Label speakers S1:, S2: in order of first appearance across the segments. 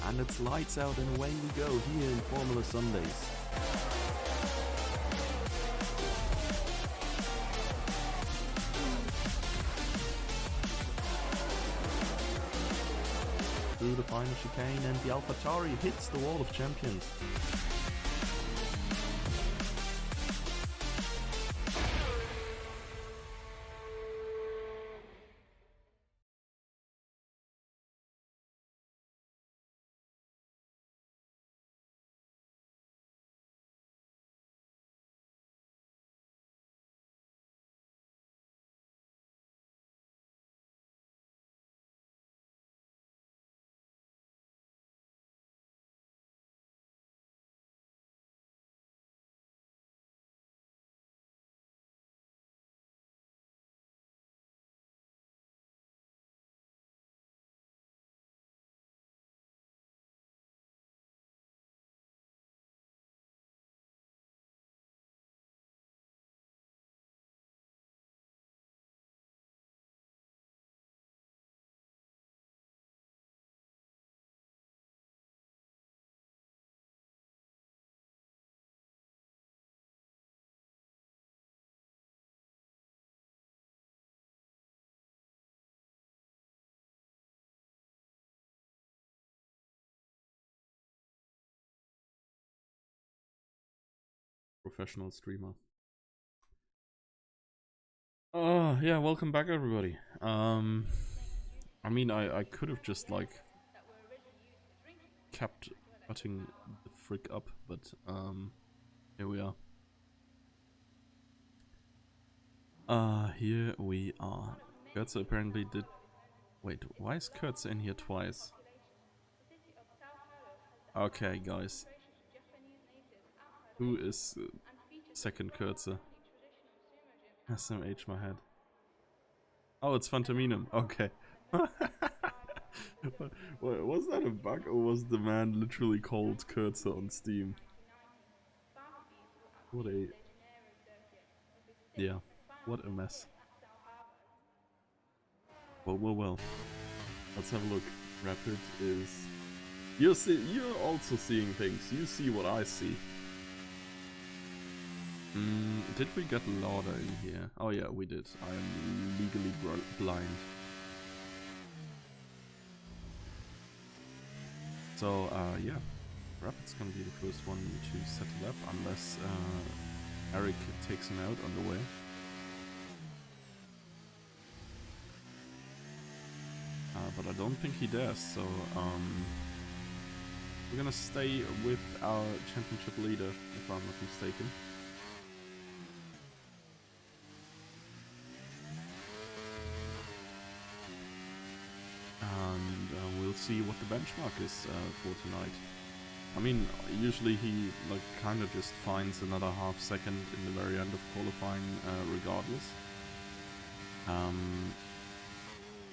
S1: And it's lights out and away we go here in Formula Sundays. Through the final chicane and the AlphaTauri hits the wall of champions. Professional streamer. Yeah, welcome back everybody. I mean I could have just like kept cutting the frick up, but here we are. Here we are. Kurtz apparently did. Wait, why is Kurtz in here twice? Okay, guys. Who is second Kurtz? SMH my head. Oh, it's Phantominum. Okay. Was that a bug or was the man literally called Kurtz on Steam? What a... Yeah, what a mess. Well. Let's have a look. Rapid is... You're also seeing things. You see what I see. Did we get Lauda in here? Oh yeah, we did. I am legally blind. So, yeah. Rapid's gonna be the first one to settle up, unless Eric takes him out on the way. But I don't think he does, so we're gonna stay with our championship leader, if I'm not mistaken. And we'll see what the benchmark is for tonight. I mean, usually he like kind of just finds another half second in the very end of qualifying regardless.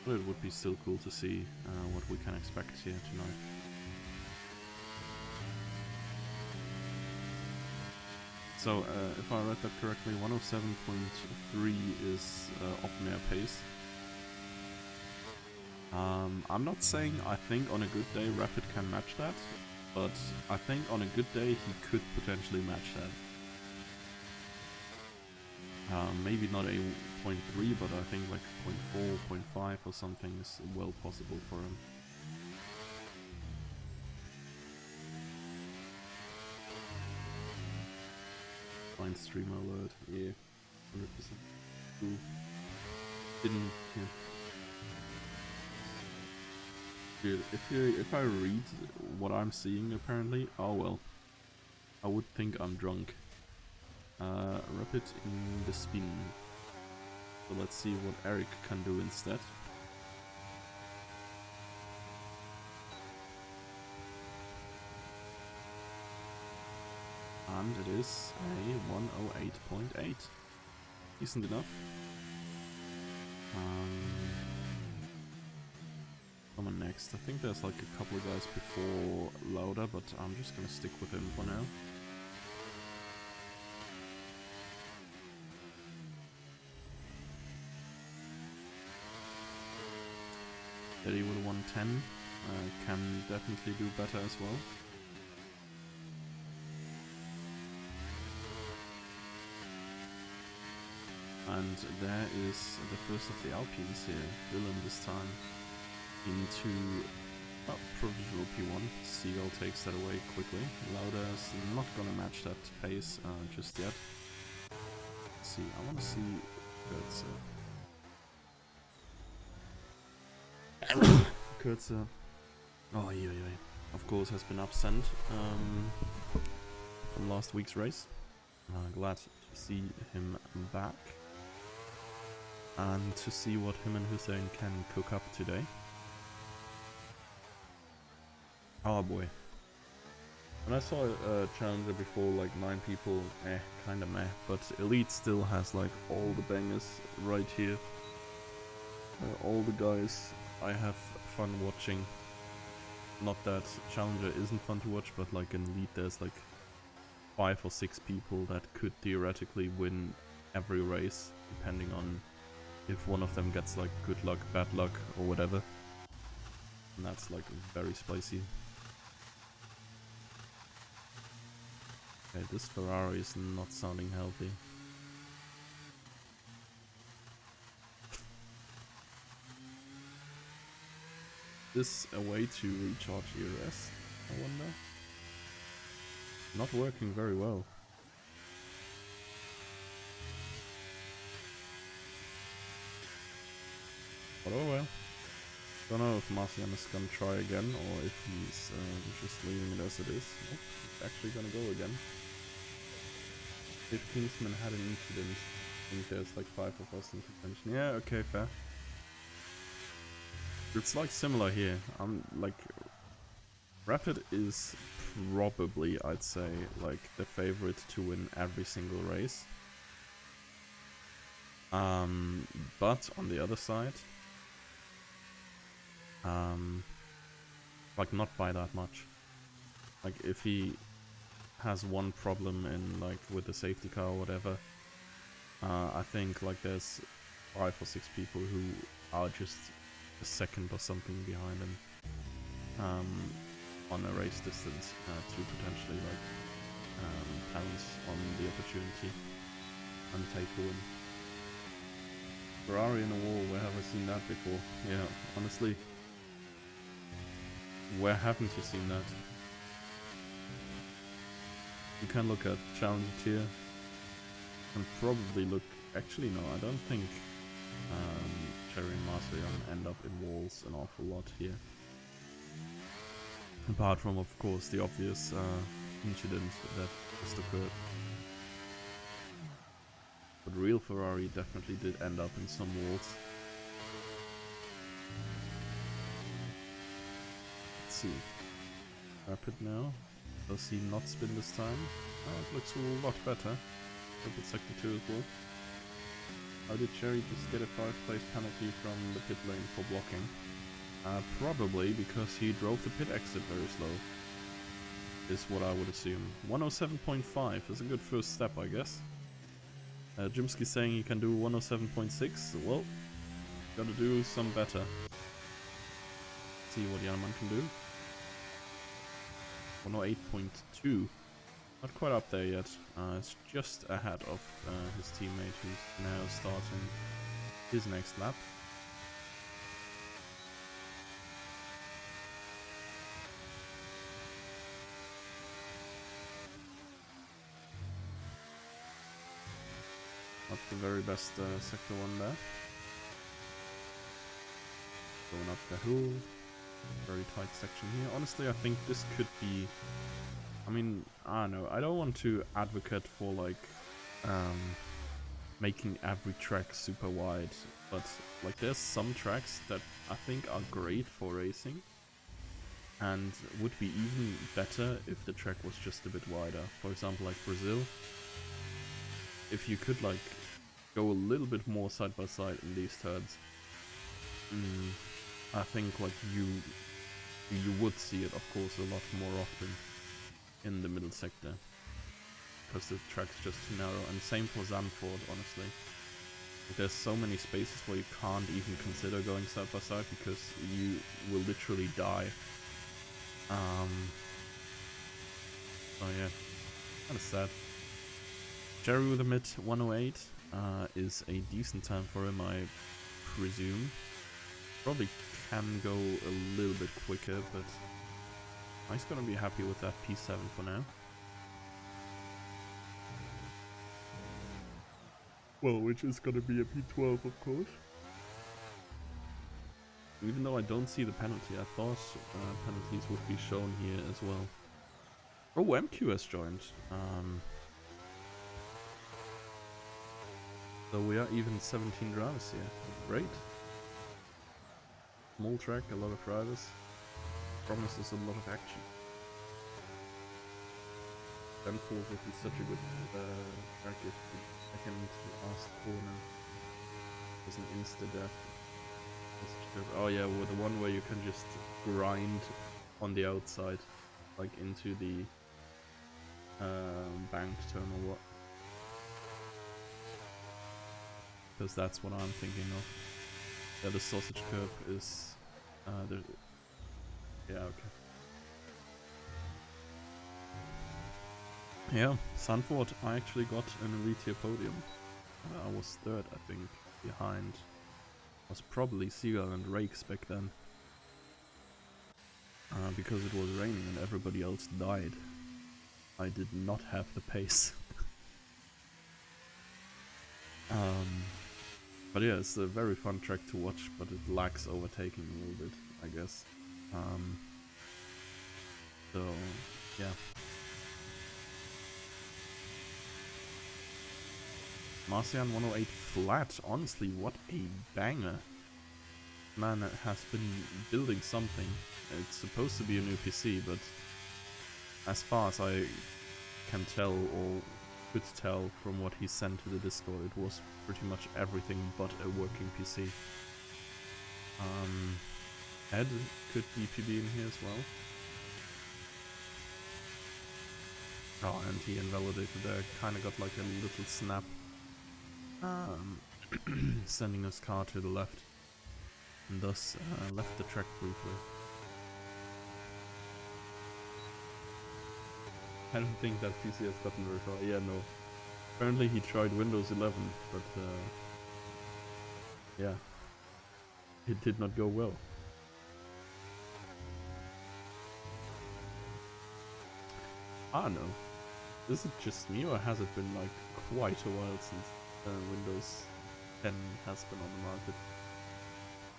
S1: But it would be still cool to see what we can expect here tonight. So, if I read that correctly, 107.3 is open air pace. I'm not saying I think on a good day Rapid can match that, but I think on a good day he could potentially match that. Maybe not a 0.3, but I think like 0.4, 0.5 or something is well possible for him. Find streamer alert, yeah, 100%. Cool. Didn't, yeah. Dude, if I read what I'm seeing apparently, oh well. I would think I'm drunk. Rapid in the spin. So let's see what Eric can do instead. And it is a 108.8. Decent enough. Someone next. I think there's like a couple of guys before Lauda, but I'm just gonna stick with him for now. Eddie with 110. can definitely do better as well. And there is the first of the Alpines here. Dylan this time into provisional P1. Seagull takes that away quickly. Lauda's not gonna match that pace just yet. Let's see, I want to see Kurtzer. Kurtzer. Oh, yeah, of course, has been absent from last week's race. Glad to see him back and to see what him and Hussein can cook up today. Oh boy. When I saw a Challenger before, like 9 people, kinda meh, but Elite still has like all the bangers right here. All the guys I have fun watching. Not that Challenger isn't fun to watch, but like in Elite there's like 5 or 6 people that could theoretically win every race, depending on if one of them gets like good luck, bad luck, or whatever. And that's like very spicy. Okay, this Ferrari is not sounding healthy. This a way to recharge ERS, I wonder? Not working very well. But oh well. Don't know if Marcian is gonna try again or if he's just leaving it as it is. Nope, he's actually gonna go again. If Kingsman had an incident, I think there's like 5 of us in contention. Yeah, okay, fair. It's like similar here. Like Rapid is probably, I'd say, like the favorite to win every single race. But on the other side, like not by that much. Like if he has one problem in like with the safety car or whatever, I think like there's 5 or 6 people who are just a second or something behind him on a race distance to potentially like pounce on the opportunity and take the win. Ferrari in a wall, where have I seen that before? Yeah, honestly, where haven't you seen that? You can look at Challenger tier and probably look, actually no, I don't think Cherry and Marcian end up in walls an awful lot here. Apart from, of course, the obvious incident that just occurred. But real Ferrari definitely did end up in some walls. Let's see. Rapid now. Does he not spin this time? Oh, it looks a lot better. Rapid sector 2 as well. How did Cherry just get a 5th place penalty from the pit lane for blocking? Probably because he drove the pit exit very slow. Is what I would assume. 107.5 is a good first step, I guess. Jimsky saying he can do 107.6. Well, gotta do some better. See what Yaman can do. 108.2. Not quite up there yet. It's just ahead of his teammate who's now starting his next lap. Not the very best sector 1 there. Going up the hill. Very tight section here. Honestly, I think this could be... I mean, I don't know. I don't want to advocate for like making every track super wide, but like there's some tracks that I think are great for racing and would be even better if the track was just a bit wider. For example, like Brazil. If you could like go a little bit more side by side in these turns, I think like you would see it, of course, a lot more often in the middle sector, because the track's just too narrow. And same for Zandvoort, honestly. There's so many spaces where you can't even consider going side by side because you will literally die. So yeah, kind of sad. Jerry with a mid 108 is a decent time for him, I presume. Probably can go a little bit quicker, but he's gonna be happy with that P7 for now. Well, which is gonna be a P12, of course. Even though I don't see the penalty, I thought penalties would be shown here as well. Oh, MQ has joined. So we are even 17 drivers here. Great. Small track, a lot of drivers. Promises a lot of action. Danforth would be such a good track if the second last corner was an insta-death. Oh yeah, well, the one where you can just grind on the outside, like into the banked turn or what. Because that's what I'm thinking of. Yeah, the sausage curb is... yeah, okay. Yeah, Sanford, I actually got an elite tier podium. I was third, I think, behind. Was probably Seagull and Rakes back then. Because it was raining and everybody else died. I did not have the pace. But yeah, it's a very fun track to watch, but it lacks overtaking a little bit, I guess. So, yeah. Marcian 108 flat, honestly, what a banger. Man has been building something. It's supposed to be a new PC, but as far as I can tell, or could tell from what he sent to the Discord, it was pretty much everything but a working PC. Ed could DPB in here as well. Oh, and he invalidated there, kinda got like a little snap. Sending his car to the left. And thus left the track briefly. I don't think that PC has gotten very far. Yeah, no. Apparently he tried Windows 11, but yeah, it did not go well. I don't know. Is it just me, or has it been like quite a while since Windows 10 has been on the market?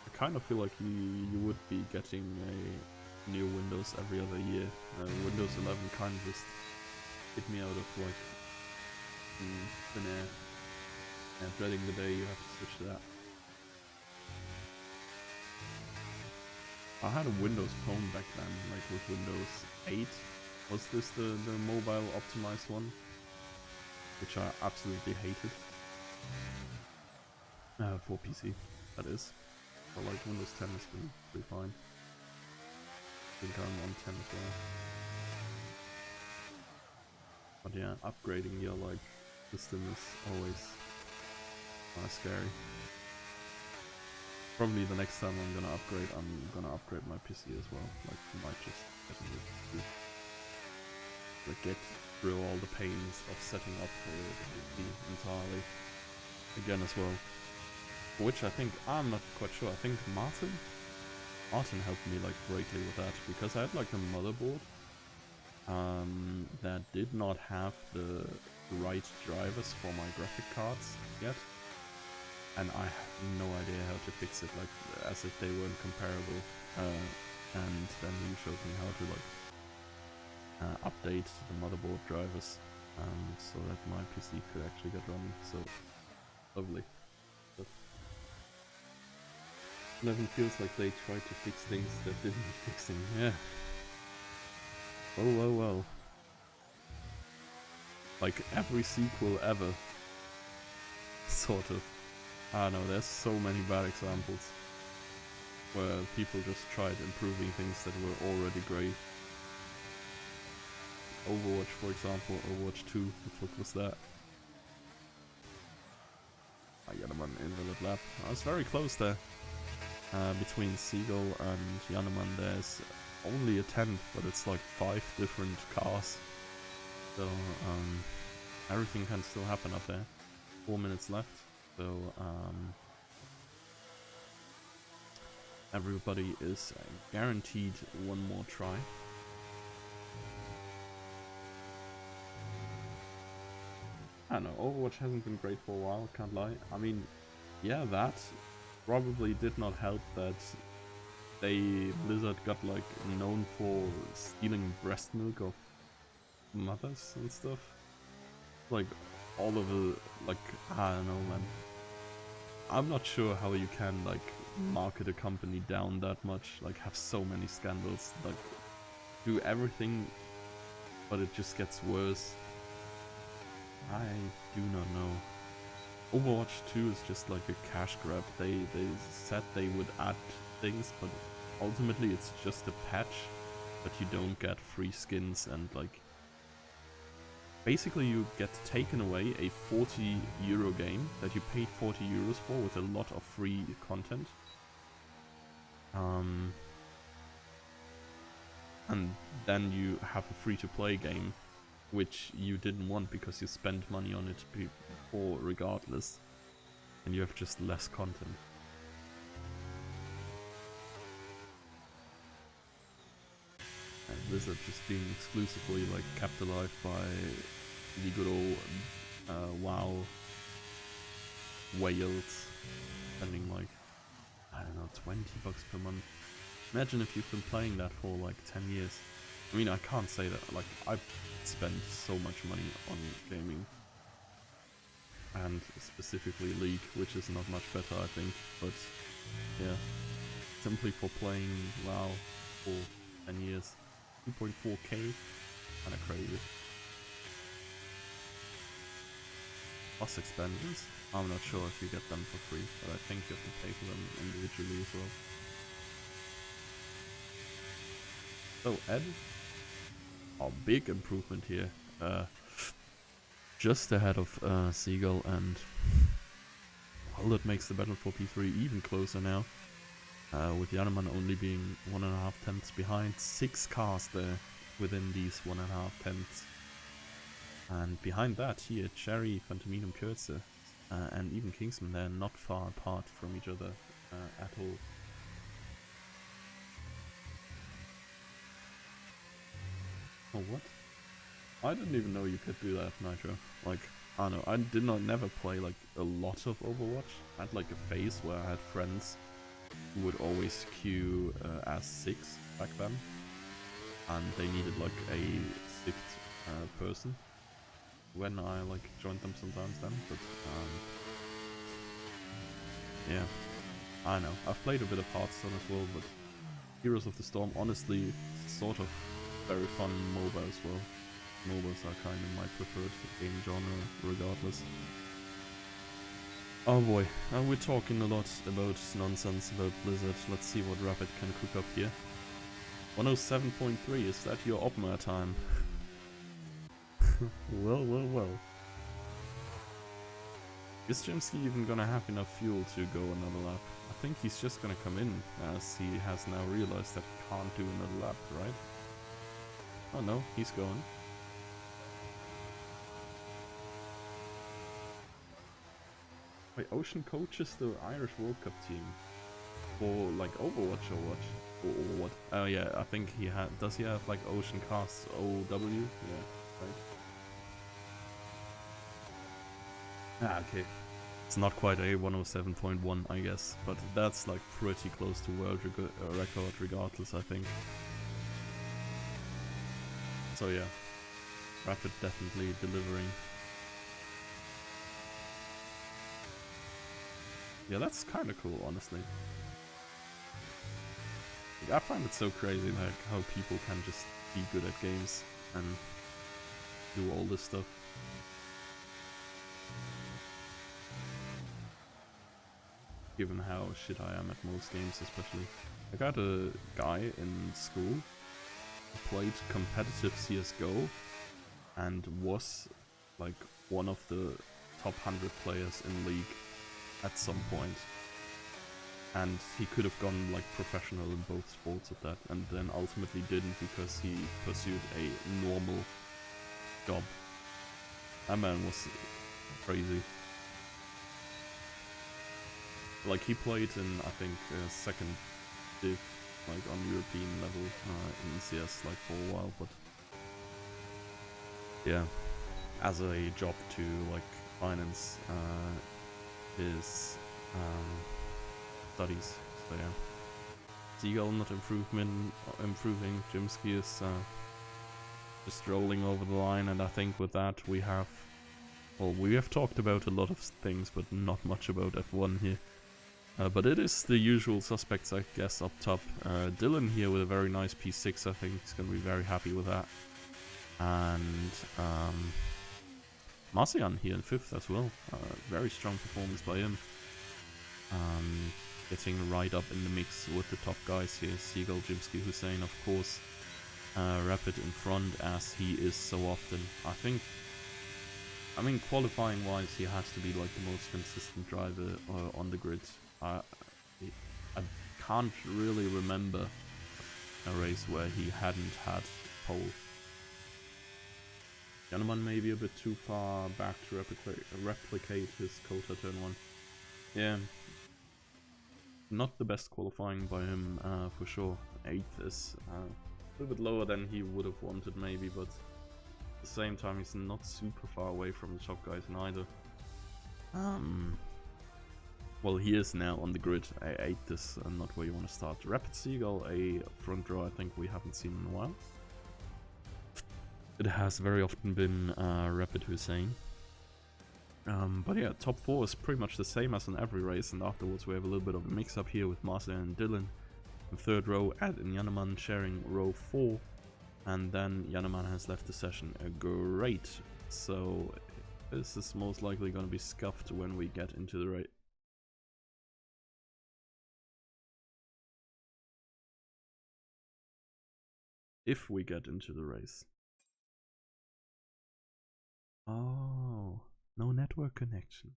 S1: I kind of feel like you would be getting a new Windows every other year. Windows 11 kind of just hit me out of like thin air. And dreading the day you have to switch to that. I had a Windows phone back then, like with Windows 8. Was this the mobile optimized one? Which I absolutely hated. For PC, that is. But like Windows 10 has been pretty fine. I think I'm on 10 as well. But yeah, upgrading your like system is always scary. Probably the next time I'm gonna upgrade my PC as well. Like, might just get through all the pains of setting up the PC entirely again as well. Which I think, I'm not quite sure, I think Martin helped me like greatly with that, because I had like a motherboard that did not have the right drivers for my graphic cards yet. And I have no idea how to fix it, like, as if they weren't comparable. And then he showed me how to, like, update the motherboard drivers, so that my PC could actually get running, so lovely. But 11 feels like they tried to fix things that didn't need fixing, yeah. Well. Like, every sequel ever. Sort of. I don't know, there's so many bad examples where people just tried improving things that were already great. Overwatch, for example, Overwatch 2, what the fuck was that? Jannemann invalid lap. I was very close there. Between Seagull and Jannemann there's only a tenth, but it's like 5 different cars. So everything can still happen up there. 4 minutes left, so everybody is guaranteed one more try. I don't know, Overwatch hasn't been great for a while, can't lie. I mean, yeah, that probably did not help that Blizzard got like known for stealing breast milk of mothers and stuff. Like all of the, like, I don't know, man. I'm not sure how you can like market a company down that much, like have so many scandals, like do everything, but it just gets worse. I do not know. Overwatch 2 is just like a cash grab. They said they would add things, but ultimately it's just a patch, but you don't get free skins and like basically you get taken away a 40 euro game that you paid 40 euros for with a lot of free content. And then you have a free-to-play game which you didn't want because you spent money on it before regardless, and you have just less content. And Blizzard just being exclusively like kept alive by the good old WoW whales spending like, I don't know, 20 bucks per month. Imagine if you've been playing that for like 10 years. I mean, I can't say that, like, I've spent so much money on gaming. And specifically League, which is not much better, I think. But, yeah. Simply for playing WoW for 10 years. 2.4k? Kinda crazy. Plus expansions. I'm not sure if you get them for free, but I think you have to pay for them individually as well. So, Ed? Oh, big improvement here. Just ahead of Seagull, and well, that makes the battle for P3 even closer now. With Jannemann only being 1.5 tenths behind. 6 cars there within these 1.5 tenths. And behind that here, Cherry, Phantomino, Kürze, and even Kingsman, they're not far apart from each other at all. Oh, what? I didn't even know you could do that, Nitro. Like, I don't know, I did not never play like a lot of Overwatch. I had like a phase where I had friends who would always queue as 6 back then. And they needed like a 6th person when I like joined them sometimes then, but yeah, I know. I've played a bit of Hearthstone as well, but Heroes of the Storm, honestly, sort of very fun MOBA as well. MOBAs are kind of my preferred game genre, regardless. Oh boy, we're talking a lot about nonsense about Blizzard. Let's see what Rapid can cook up here. 107.3, is that your Opma time? Well. Is Jimsky even gonna have enough fuel to go another lap? I think he's just gonna come in, as he has now realized that he can't do another lap, right? Oh no, he's going. Wait, Ocean coaches the Irish World Cup team for like Overwatch or what? Or what? Oh yeah, I think he had. Does he have like Ocean Casts OW? Yeah, right. Ah, okay. It's not quite a 107.1, I guess, but that's like pretty close to world record regardless, I think. So yeah, Rapid definitely delivering. Yeah, that's kind of cool, honestly. I find it so crazy, like, how people can just be good at games and do all this stuff. Given how shit I am at most games, especially. I got a guy in school who played competitive CSGO and was like one of the top 100 players in League. at some point. And he could have gone like professional in both sports at that, and then ultimately didn't because he pursued a normal job. That man was crazy. Like he played in, I think, second div, like on European level in CS, like for a while, but yeah, as a job to like finance his studies. So yeah, Seagull not improving. Jimsky is just rolling over the line, and I think with that we have, well, we have talked about a lot of things, but not much about F1 here. But it is the usual suspects, I guess, up top. Dylan here with a very nice P6, I think he's going to be very happy with that. And Marcian here in 5th as well. Very strong performance by him. Getting right up in the mix with the top guys here. Seagull, Jimsky, Hussein, of course. Rapid in front, as he is so often. I mean, qualifying wise, he has to be like the most consistent driver on the grid. I can't really remember a race where he hadn't had pole. Janneman maybe a bit too far back to replicate his Kota turn 1. Yeah, not the best qualifying by him for sure. 8th is a little bit lower than he would have wanted maybe, but at the same time he's not super far away from the top guys neither. Well, he is now on the grid. 8th is not where you want to start. Rapid Seagull, a front row I think we haven't seen in a while. It has very often been Rapid Hussein. But yeah, top 4 is pretty much the same as in every race, and afterwards we have a little bit of a mix-up here with Marcel and Dylan in 3rd row, Ed and Janneman sharing row 4, and then Janneman has left the session. Great, so this is most likely going to be scuffed when we get into the race. If we get into the race. Oh, no network connection.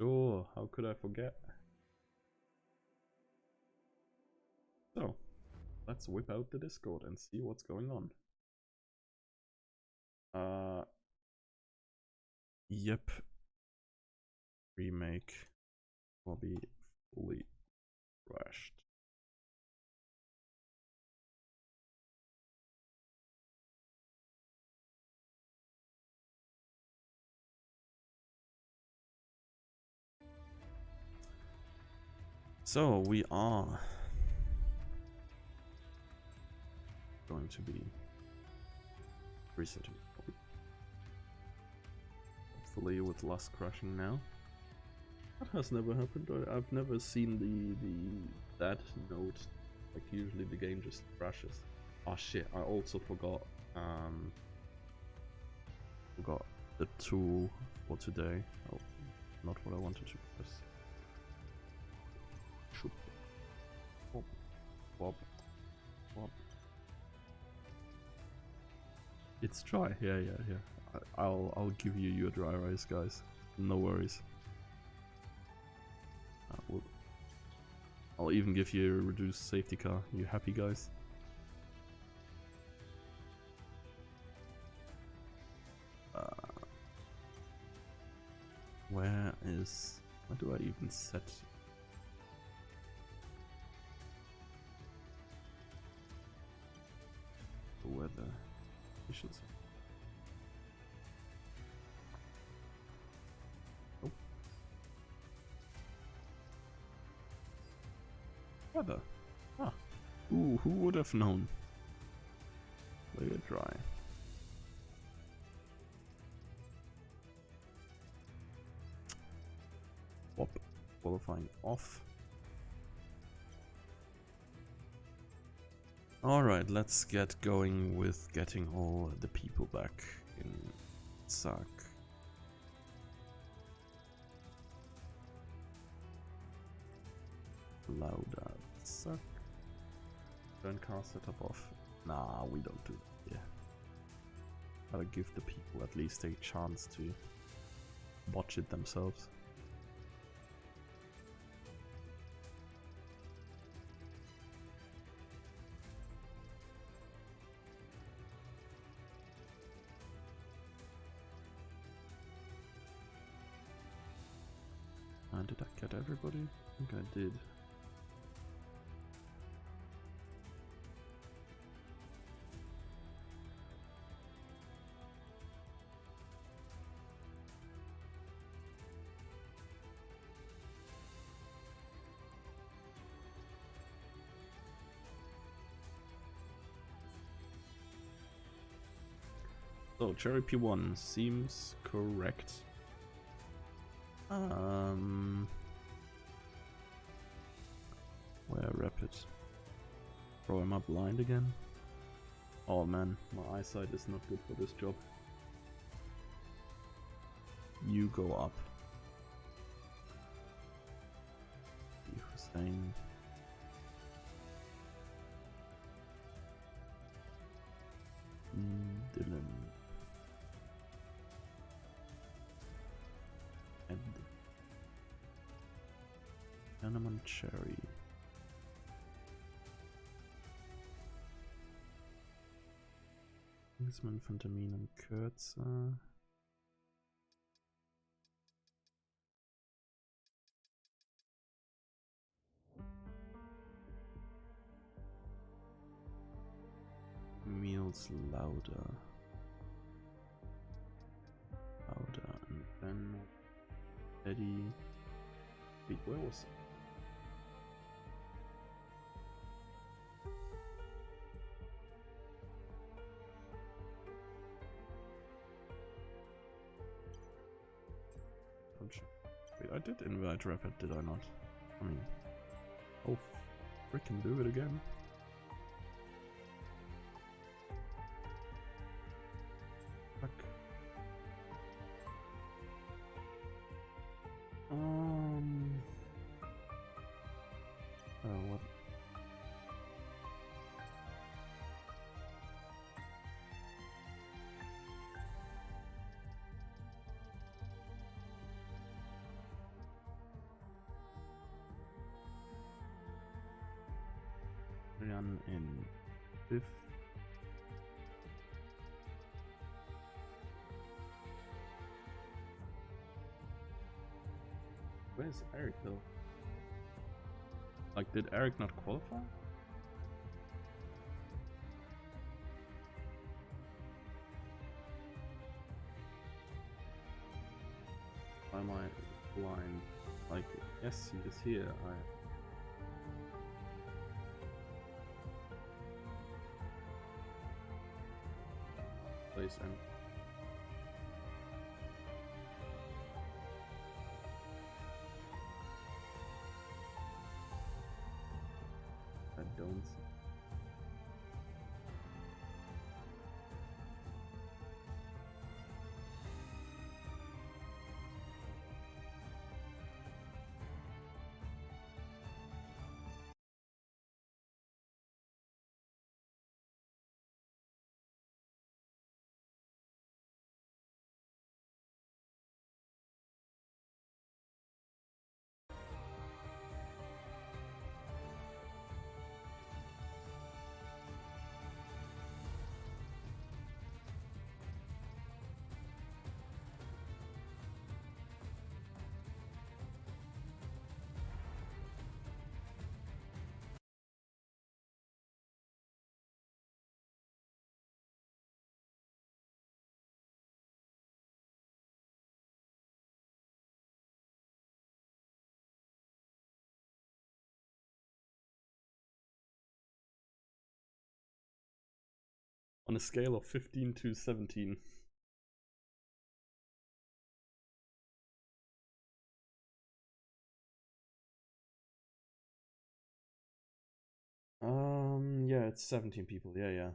S1: Sure, how could I forget? So, let's whip out the Discord and see what's going on. Yep. Remake will be fully crashed. So we are going to be resetting. Hopefully with less crashing now. That has never happened. I've never seen that note. Like usually the game just crashes. Oh shit! I also forgot the tool for today. Oh, not what I wanted to press. Wop, wop, wop. It's dry. Yeah. I'll give you your dry erase, guys. No worries. I'll even give you a reduced safety car. You happy, guys? Where do I even set the weather? Efficiency. Oh. Weather. Ah. Ooh, who would have known? Let it dry. Wop. Qualifying off. Alright, let's get going with getting all the people back in SAC. Allow that. SAC. Turn car setup off. Nah, we don't do that. Yeah. Gotta give the people at least a chance to botch it themselves. Did I get everybody? I think I did. So Cherry P1 seems correct. Where Rapid? Bro, am I blind again? Oh man, my eyesight is not good for this job. You go up. Hussein. Dylan. Ed. Hanneman Cherry. Kingsman, Fantamin und Kürzer. Meals louder. Louder. And then Eddie. Wait, where was it? Wait, I did invite Rapid, did I not? I mean, oh, freaking do it again. Fuck. What? Ryan in 5th. Where's Eric though? Like, did Eric not qualify? Why am I blind? Like, yes, he is here. Place him. I don't see. On a scale of 15 to 17. Yeah, it's 17 people. Yeah.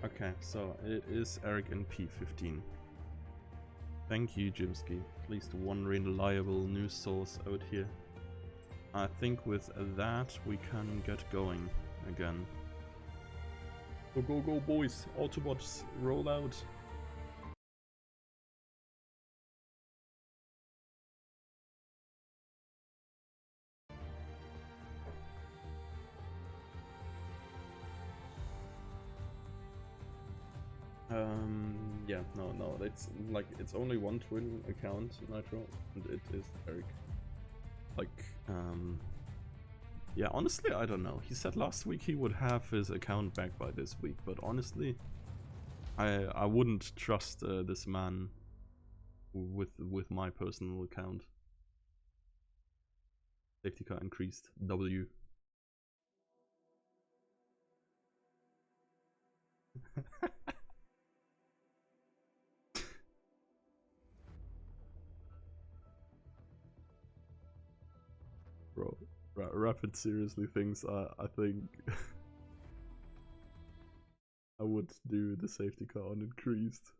S1: Okay, so it is Eric in P15. Thank you, Jimsky. At least one reliable news source out here. I think with that we can get going again. Go, go, go, boys! Autobots, roll out! Yeah, no, it's like, it's only one twin account, Nitro, and it is Eric. Like, yeah, honestly, I don't know. He said last week he would have his account back by this week, but honestly, I wouldn't trust this man with my personal account. Safety car increased. W. Bro, Rapid seriously thinks I think I would do the safety car on increased.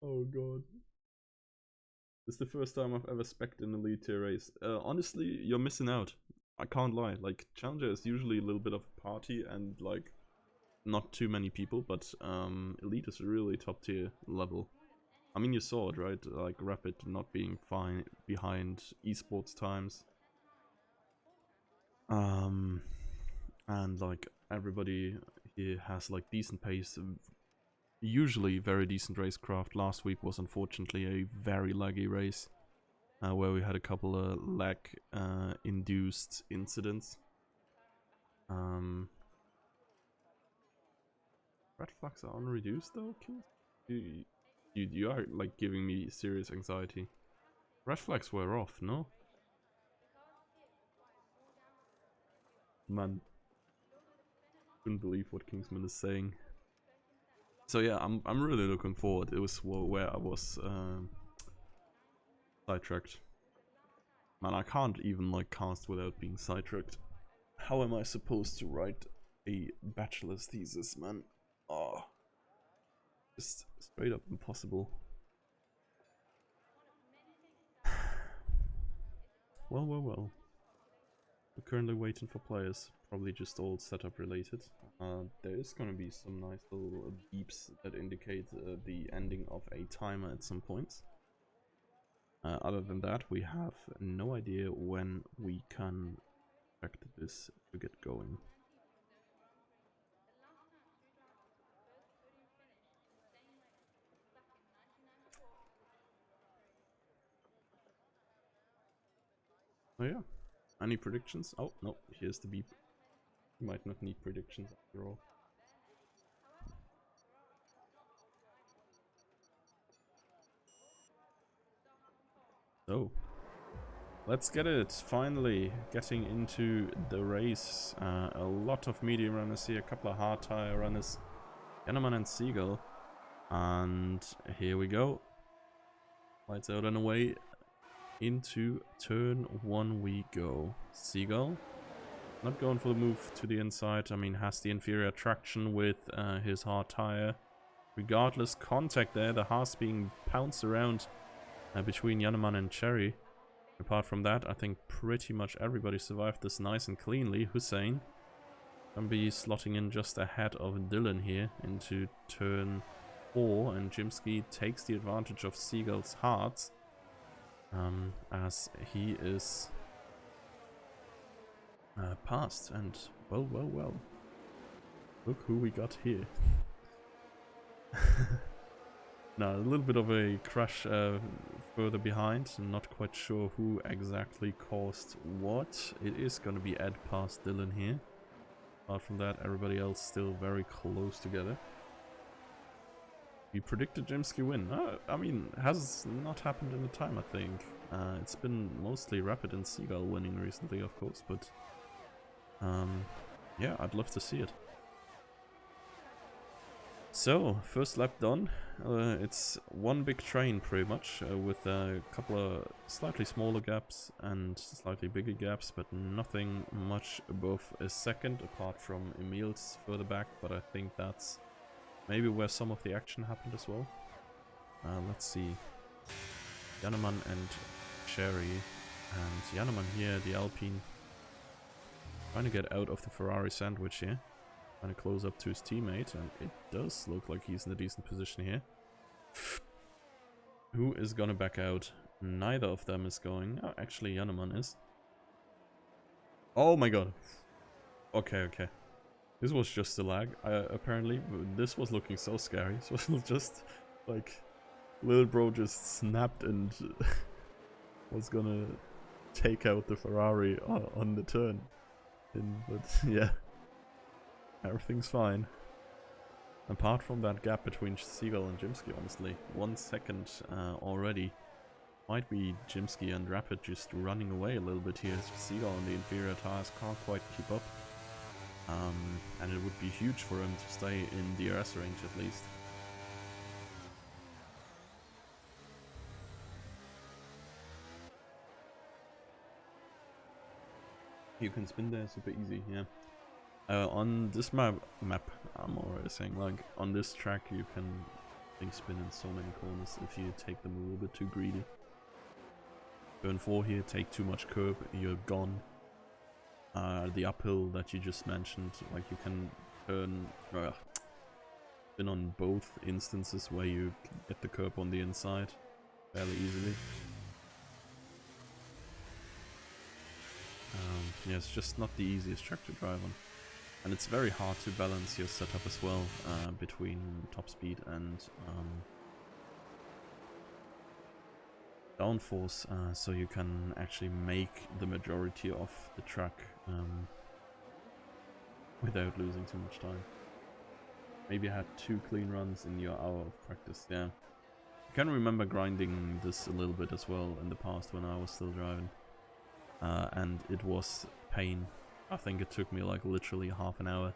S1: Oh god. It's the first time I've ever spec'd an elite tier race. Honestly, you're missing out. I can't lie. Like, Challenger is usually a little bit of a party and like not too many people, but elite is really top tier level. I mean, you saw it, right? Like, Rapid not being fine behind esports times. And like everybody here has like decent pace, usually very decent racecraft. Last week was unfortunately a very laggy race, where we had a couple of lag induced incidents. Red flags are unreduced though, Kings? You are like giving me serious anxiety. Red flags were off, no? Man, couldn't believe what Kingsman is saying. So yeah, I'm really looking forward. It was where I was sidetracked. Man, I can't even like cast without being sidetracked. How am I supposed to write a bachelor's thesis, man? Oh, just straight up impossible. Well. We're currently waiting for players, probably just all setup related. There is gonna be some nice little beeps that indicate the ending of a timer at some points. Other than that, we have no idea when we can expect this to get going. Oh yeah. Any predictions? Oh, no, here's the beep. You might not need predictions after all. So, let's get it. Finally, getting into the race. A lot of medium runners here, a couple of hard tire runners. Yannerman and Seagull. And here we go. Lights out and away. Into turn 1 we go. Seagull. Not going for the move to the inside. I mean, has the inferior traction with his hard tire. Regardless, contact there. The Haas being pounced around between Yannerman and Cherry. Apart from that, I think pretty much everybody survived this nice and cleanly. Hussein can be slotting in just ahead of Dylan here into turn 4. And Jimsky takes the advantage of Seagull's hearts. As he is passed, and well. Look who we got here. Now, a little bit of a crash further behind. Not quite sure who exactly caused what. It is going to be Ed past Dylan here. Apart from that, everybody else still very close together. We predicted Jimsky win. I mean, has not happened in a time, I think. It's been mostly Rapid and Seagull winning recently, of course, but yeah, I'd love to see it. So, first lap done. It's one big train pretty much, with a couple of slightly smaller gaps and slightly bigger gaps, but nothing much above a second apart from Emil's further back, but I think that's maybe where some of the action happened as well. Let's see. Jannemann and Cherry. And Jannemann here, the Alpine. Trying to get out of the Ferrari sandwich here. Trying to close up to his teammate, and it does look like he's in a decent position here. Who is gonna back out? Neither of them is going. Oh, actually, Jannemann is. Oh my god. Okay, okay. This was just a lag, apparently. This was looking so scary. So it was just like little bro just snapped and was gonna take out the Ferrari on the turn. But yeah, everything's fine. Apart from that gap between Seagull and Jimsky, honestly, 1 second already. Might be Jimsky and Rapid just running away a little bit here. Seagull on the inferior tires can't quite keep up. And it would be huge for him to stay in DRS range at least. You can spin there super easy, yeah. On this map, I'm already saying, like, on this track you can, I think, spin in so many corners if you take them a little bit too greedy. Turn 4 here, take too much curb, you're gone. The uphill that you just mentioned, like you can turn, spin on both instances where you get the curb on the inside fairly easily. Yeah, it's just not the easiest track to drive on. And it's very hard to balance your setup as well between top speed and downforce, so you can actually make the majority of the track without losing too much time. Maybe I had 2 clean runs in your hour of practice, yeah. I can remember grinding this a little bit as well in the past when I was still driving. And it was pain. I think it took me like literally half an hour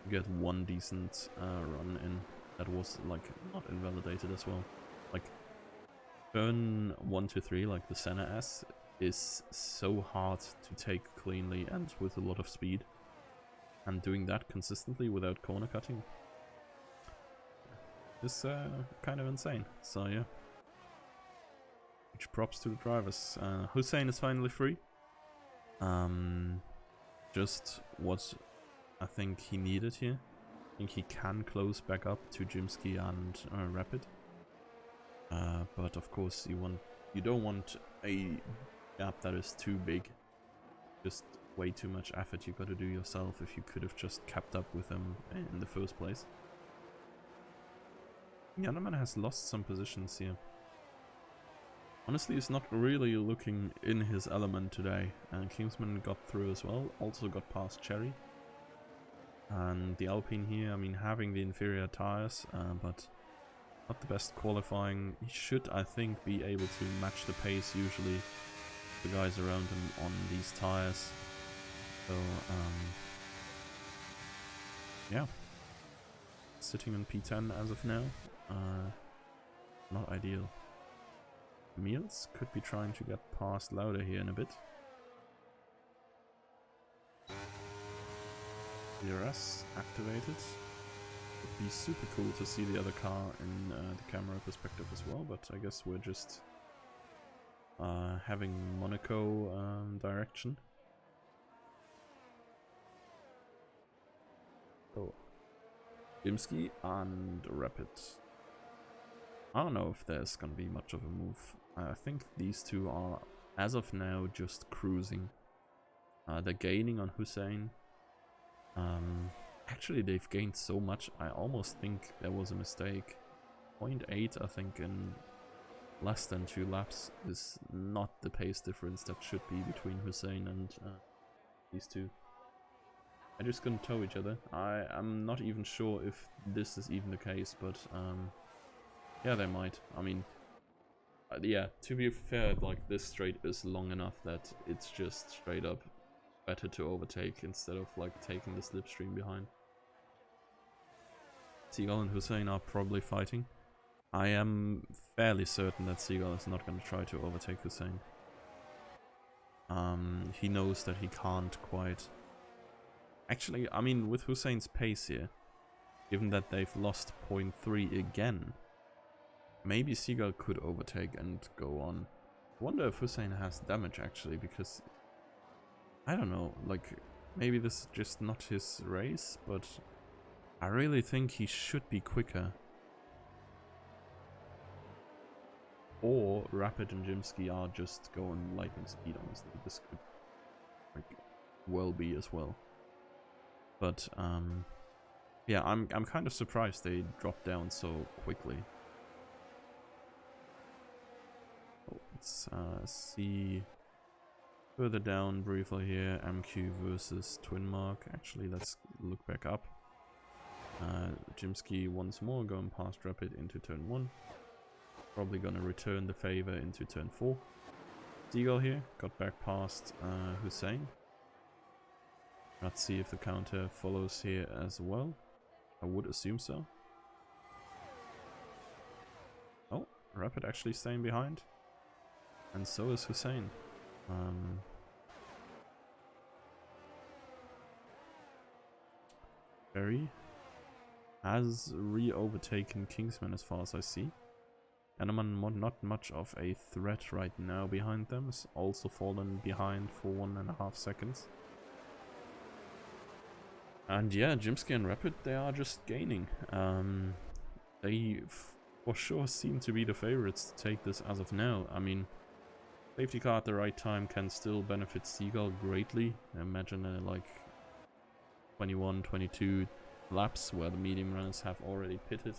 S1: to get 1 decent run in that was like not invalidated as well. Like turn 1 to 3, like the Senna S, is so hard to take cleanly and with a lot of speed. And doing that consistently without corner cutting is kind of insane. So yeah. Huge props to the drivers. Hussein is finally free. Just what I think he needed here. I think he can close back up to Jimsky and Rapid. But of course you don't want a gap that is too big. Just way too much effort you got to do yourself if you could have just kept up with him in the first place. Jannemann has lost some positions here. Honestly, he's not really looking in his element today. And Kingsman got through as well, also got past Cherry. And the Alpine here, I mean, having the inferior tires, but not the best qualifying. He should, I think, be able to match the pace usually the guys around him on these tires. So, yeah. Sitting in P10 as of now. Not ideal. Meals could be trying to get past Lauda here in a bit. DRS activated. Would be super cool to see the other car in the camera perspective as well, but I guess we're just having Monaco direction. So, Jimsky and Rapid. I don't know if there's gonna be much of a move. I think these two are, as of now, just cruising. They're gaining on Hussein. Actually, they've gained so much, I almost think there was a mistake. 0.8, I think, in less than 2 laps is not the pace difference that should be between Hussein and these two. I just couldn't tow each other. I'm not even sure if this is even the case, but yeah, they might. I mean, yeah, to be fair, like, this straight is long enough that it's just straight up better to overtake instead of like taking the slipstream behind. Seagull and Hussein are probably fighting. I am fairly certain that Seagull is not going to try to overtake Hussein. He knows that he can't quite. Actually, I mean, with Hussein's pace here, given that they've lost 0.3 again. Maybe Seagull could overtake and go on. I wonder if Hussein has damage actually, because I don't know, like maybe this is just not his race, but I really think he should be quicker. Or Rapid and Jimsky are just going lightning speed, honestly. This could like well be as well. But yeah, I'm kind of surprised they dropped down so quickly. Oh, let's see further down briefly here. MQ versus Twinmark. Actually, let's look back up. Jimsky once more going past Rapid into turn 1. Probably gonna return the favor into turn 4. Seagull here got back past Hussein. Let's see if the counter follows here as well. I would assume so. Oh, Rapid actually staying behind. And so is Hussein. Berry has re-overtaken Kingsman as far as I see. Animan not much of a threat right now behind them. Is also fallen behind for 1.5 seconds. And yeah, Jimsky and Rapid, they are just gaining. They for sure seem to be the favorites to take this as of now. I mean, safety car at the right time can still benefit Seagull greatly. Imagine like 21, 22 laps where the medium runners have already pitted.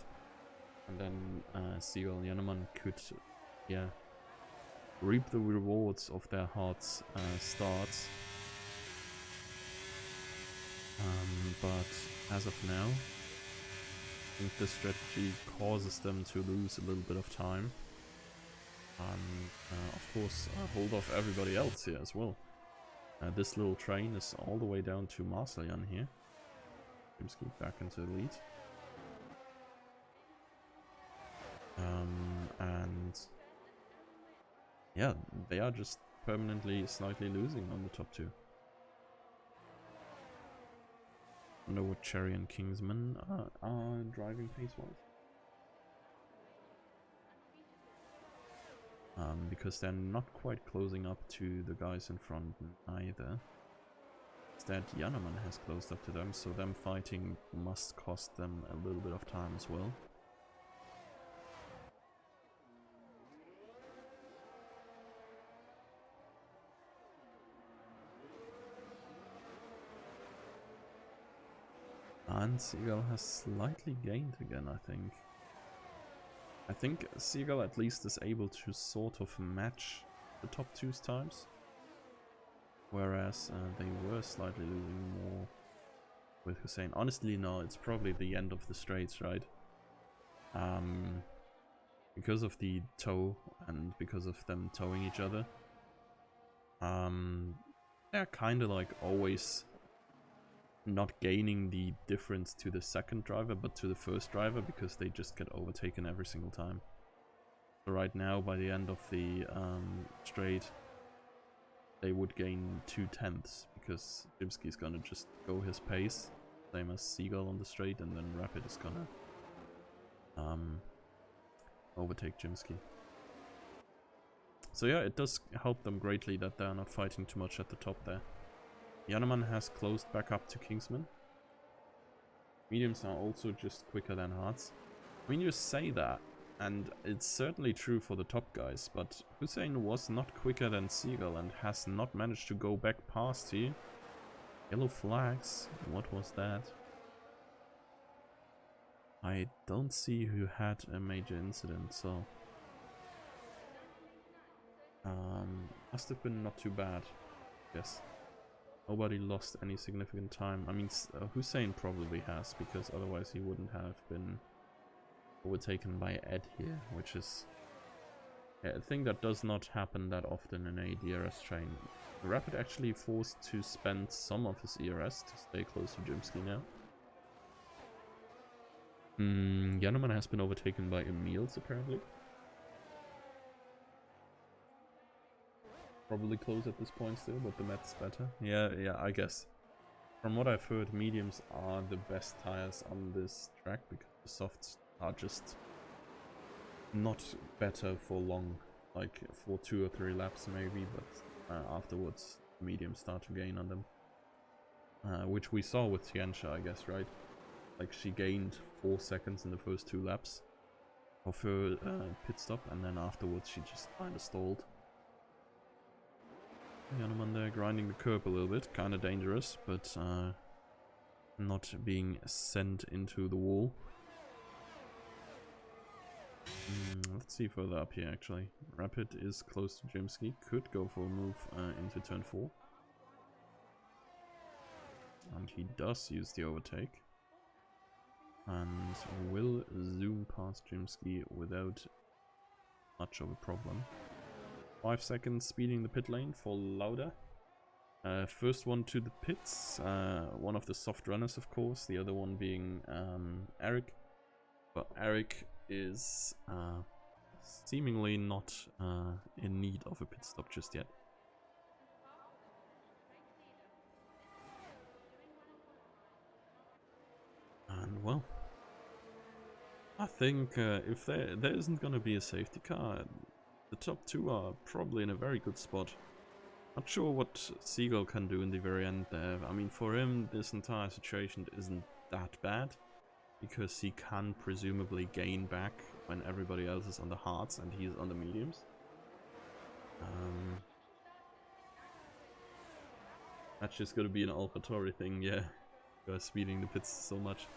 S1: And then Seagull and Yanneman could, yeah, reap the rewards of their hard starts. But as of now, I think this strategy causes them to lose a little bit of time. And of course, hold off everybody else here as well. This little train is all the way down to Marceljan here. Jimsky back into the lead. And yeah, they are just permanently slightly losing on the top two. I wonder what Cherry and Kingsman are driving pace-wise. Because they're not quite closing up to the guys in front either. Instead, Yanneman has closed up to them, so them fighting must cost them a little bit of time as well. And Seagull has slightly gained again, I think. I think Seagull at least is able to sort of match the top two's times. Whereas they were slightly losing more with Hussein. Honestly, no, it's probably the end of the straights, right? Because of the tow and because of them towing each other. They're kind of like always not gaining the difference to the second driver, but to the first driver, because they just get overtaken every single time. So right now, by the end of the straight, they would gain 2/10 because Jimsky's gonna just go his pace, same as Seagull on the straight, and then Rapid is gonna overtake Jimsky. So yeah, it does help them greatly that they're not fighting too much at the top there. Yanneman has closed back up to Kingsman. Mediums are also just quicker than hards. I mean, you say that, and it's certainly true for the top guys, but Hussein was not quicker than Seagull and has not managed to go back past here. Yellow flags, what was that? I don't see who had a major incident, so... must have been not too bad, yes. Nobody lost any significant time. I mean, Hussein probably has, because otherwise he wouldn't have been overtaken by Ed here, which is a thing that does not happen that often in a DRS train. Rapid actually forced to spend some of his ERS to stay close to Jimsky now. Yanneman has been overtaken by Emils apparently. Probably close at this point still, but the Met's better. Yeah, I guess. From what I've heard, mediums are the best tires on this track because the softs are just not better for long, like for 2 or 3 laps maybe, but afterwards mediums start to gain on them. Which we saw with Tianxia, I guess, right? Like she gained 4 seconds in the first 2 laps of her pit stop, and then afterwards she just kind of stalled. Jannemann there grinding the curb a little bit, kind of dangerous, but not being sent into the wall. Let's see further up here actually. Rapid is close to Jimsky, could go for a move into turn 4. And he does use the overtake. And will zoom past Jimsky without much of a problem. 5 seconds speeding the pit lane for Lauda. First one to the pits, one of the soft runners of course, the other one being Eric. But Eric is seemingly not in need of a pit stop just yet. And well, I think if there isn't gonna be a safety car, the top 2 are probably in a very good spot. Not sure what Seagull can do in the very end there. I mean, for him, this entire situation isn't that bad, because he can presumably gain back when everybody else is on the hards and he's on the mediums. That's just gonna be an AlphaTauri thing, yeah. Guys speeding the pits so much.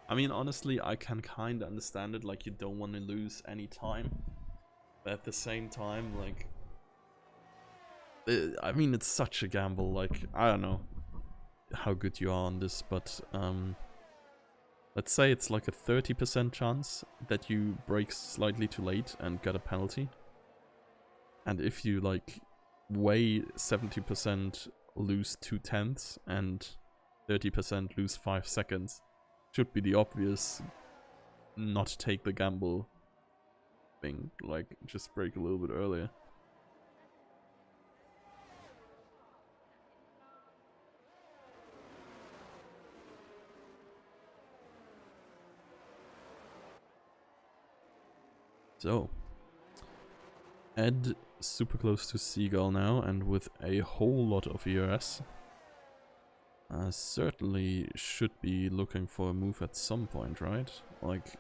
S1: I mean, honestly, I can kinda understand it, like you don't want to lose any time. But at the same time, like... I mean, it's such a gamble, like, I don't know how good you are on this, but let's say it's like a 30% chance that you brake slightly too late and get a penalty. And if you like way 70% lose 2/10 and 30% lose 5 seconds, should be the obvious not take the gamble thing, like just brake a little bit earlier. So, Ed super close to Seagull now, and with a whole lot of ERS. Certainly should be looking for a move at some point, right? Like,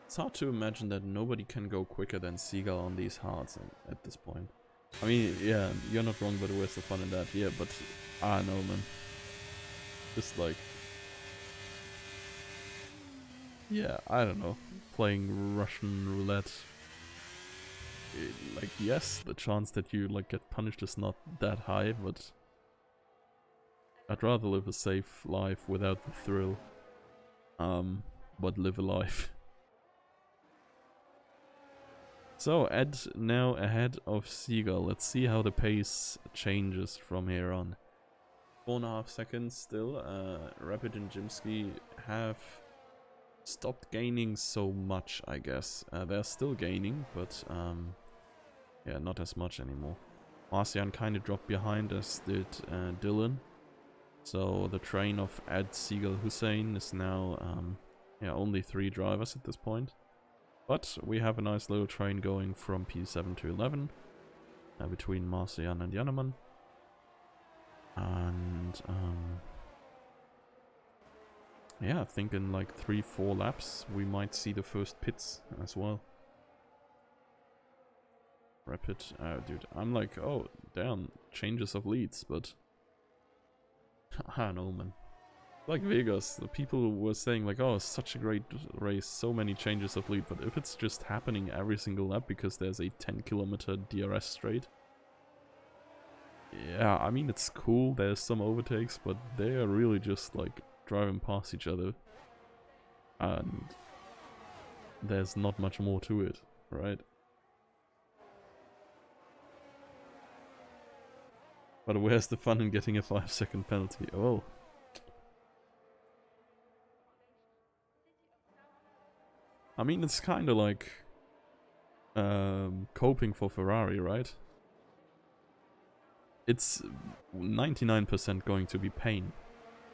S1: it's hard to imagine that nobody can go quicker than Seagull on these hards at this point. I mean, yeah, you're not wrong, but where's the fun in that? Yeah, but I don't know, man. Just like... yeah, I don't know. Playing Russian roulette. Like, yes, the chance that you like get punished is not that high, but I'd rather live a safe life without the thrill. But live a life. So, Ed now ahead of Seagull. Let's see how the pace changes from here on. 4.5 seconds still. Rapid and Jimsky have stopped gaining so much, I guess. They're still gaining, but yeah, not as much anymore. Marcian kind of dropped behind, as did Dylan. So the train of Ed, Seagull, Hussein is now yeah, only 3 drivers at this point. But we have a nice little train going from P7 to 11 between Marcian and Jannemann. And yeah, I think in like 3-4 laps we might see the first pits as well. Rapid, dude, I'm like, oh damn, changes of leads, but I don't know, man. Like Vegas, the people were saying like, oh, such a great race, so many changes of lead, but if it's just happening every single lap because there's a 10-kilometer DRS straight, yeah, I mean, it's cool, there's some overtakes, but they are really just like driving past each other, and there's not much more to it, right? But where's the fun in getting a 5-second penalty? Oh. I mean, it's kind of like coping for Ferrari, right? it's 99% going to be pain.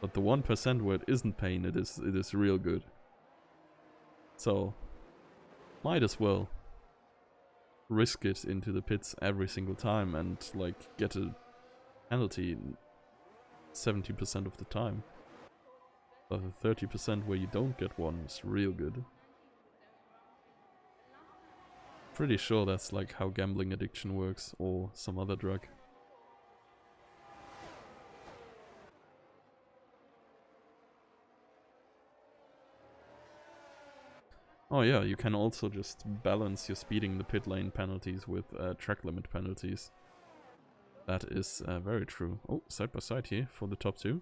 S1: But the 1% where it isn't pain, it is real good. So, might as well risk it into the pits every single time and like get a penalty 70% of the time. But the 30% where you don't get one is real good. Pretty sure that's like how gambling addiction works, or some other drug. Oh yeah, you can also just balance your speeding the pit lane penalties with track limit penalties. That is very true. Oh, side by side here for the top two.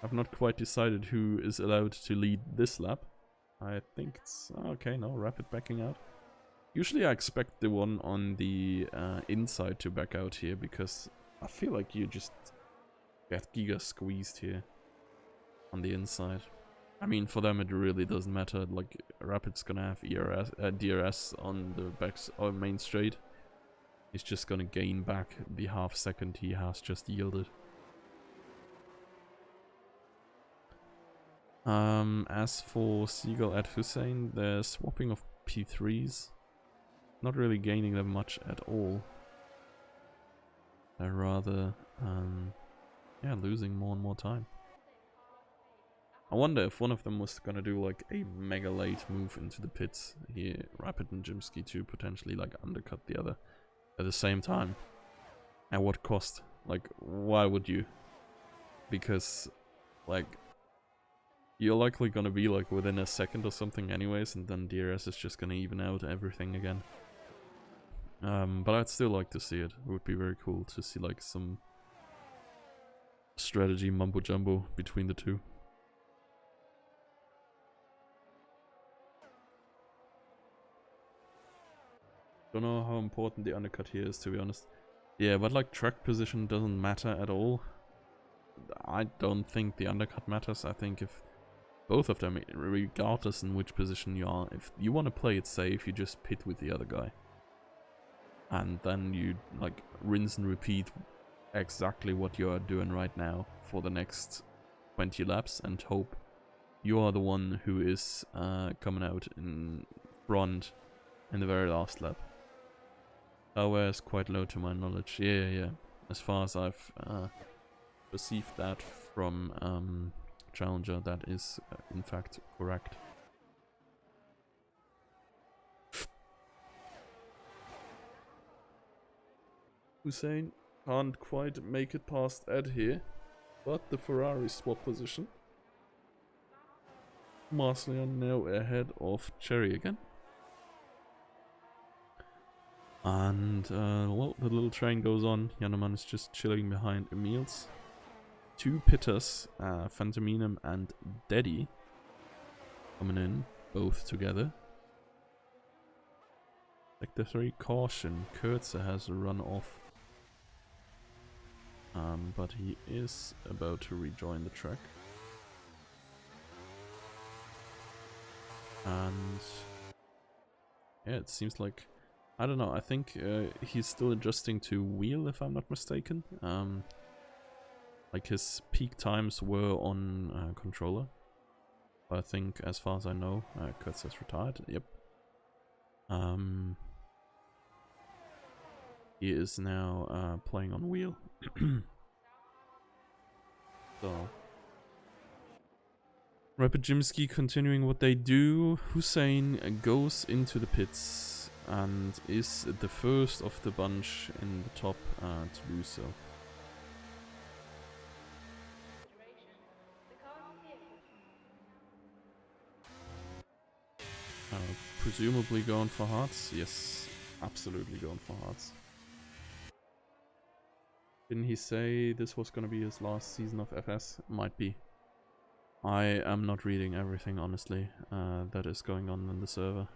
S1: I've not quite decided who is allowed to lead this lap. I think it's... okay, no, Rapid backing out. Usually I expect the one on the inside to back out here, because I feel like you just get giga squeezed here on the inside. I mean, for them it really doesn't matter. Like, Rapid's gonna have DRS on the main straight. He's just gonna gain back the half second he has just yielded. As for Seagull at Hussein, they're swapping of P3s. Not really gaining them much at all. They're rather, yeah, losing more and more time. I wonder if one of them was gonna do like a mega late move into the pits here, Rapid and Jimsky, to potentially like undercut the other at the same time. At what cost? Like, why would you? Because, like, you're likely gonna be like within a second or something anyways, and then DRS is just gonna even out everything again. But I'd still like to see it. It would be very cool to see like some strategy mumbo jumbo between the two. Don't know how important the undercut here is, to be honest. Yeah, but like track position doesn't matter at all. I don't think the undercut matters. I think if both of them, regardless in which position you are, if you want to play it safe, you just pit with the other guy. And then you like rinse and repeat exactly what you are doing right now for the next 20 laps and hope you are the one who is coming out in front in the very last lap. Power is quite low to my knowledge. Yeah. As far as I've perceived that from Challenger, that is in fact correct. Hussein can't quite make it past Ed here, but the Ferrari swap position. Marcellion now ahead of Cherry again. And, well, the little train goes on. Jannemann is just chilling behind Emils. Two pitters, Phantominem and Daddy, coming in, both together. Sector 3, caution. Kurtzer has run off. But he is about to rejoin the track. And yeah, it seems like, I don't know, I think he's still adjusting to wheel, if I'm not mistaken. Like his peak times were on controller. But I think, as far as I know, Kurtz has retired. Yep. He is now playing on wheel. So, Rapid Jimsky continuing what they do. Hussein goes into the pits and is the first of the bunch in the top to do so. Presumably going for hearts? Yes, absolutely going for hearts. Didn't he say this was gonna be his last season of FS? Might be. I am not reading everything, honestly, that is going on in the server.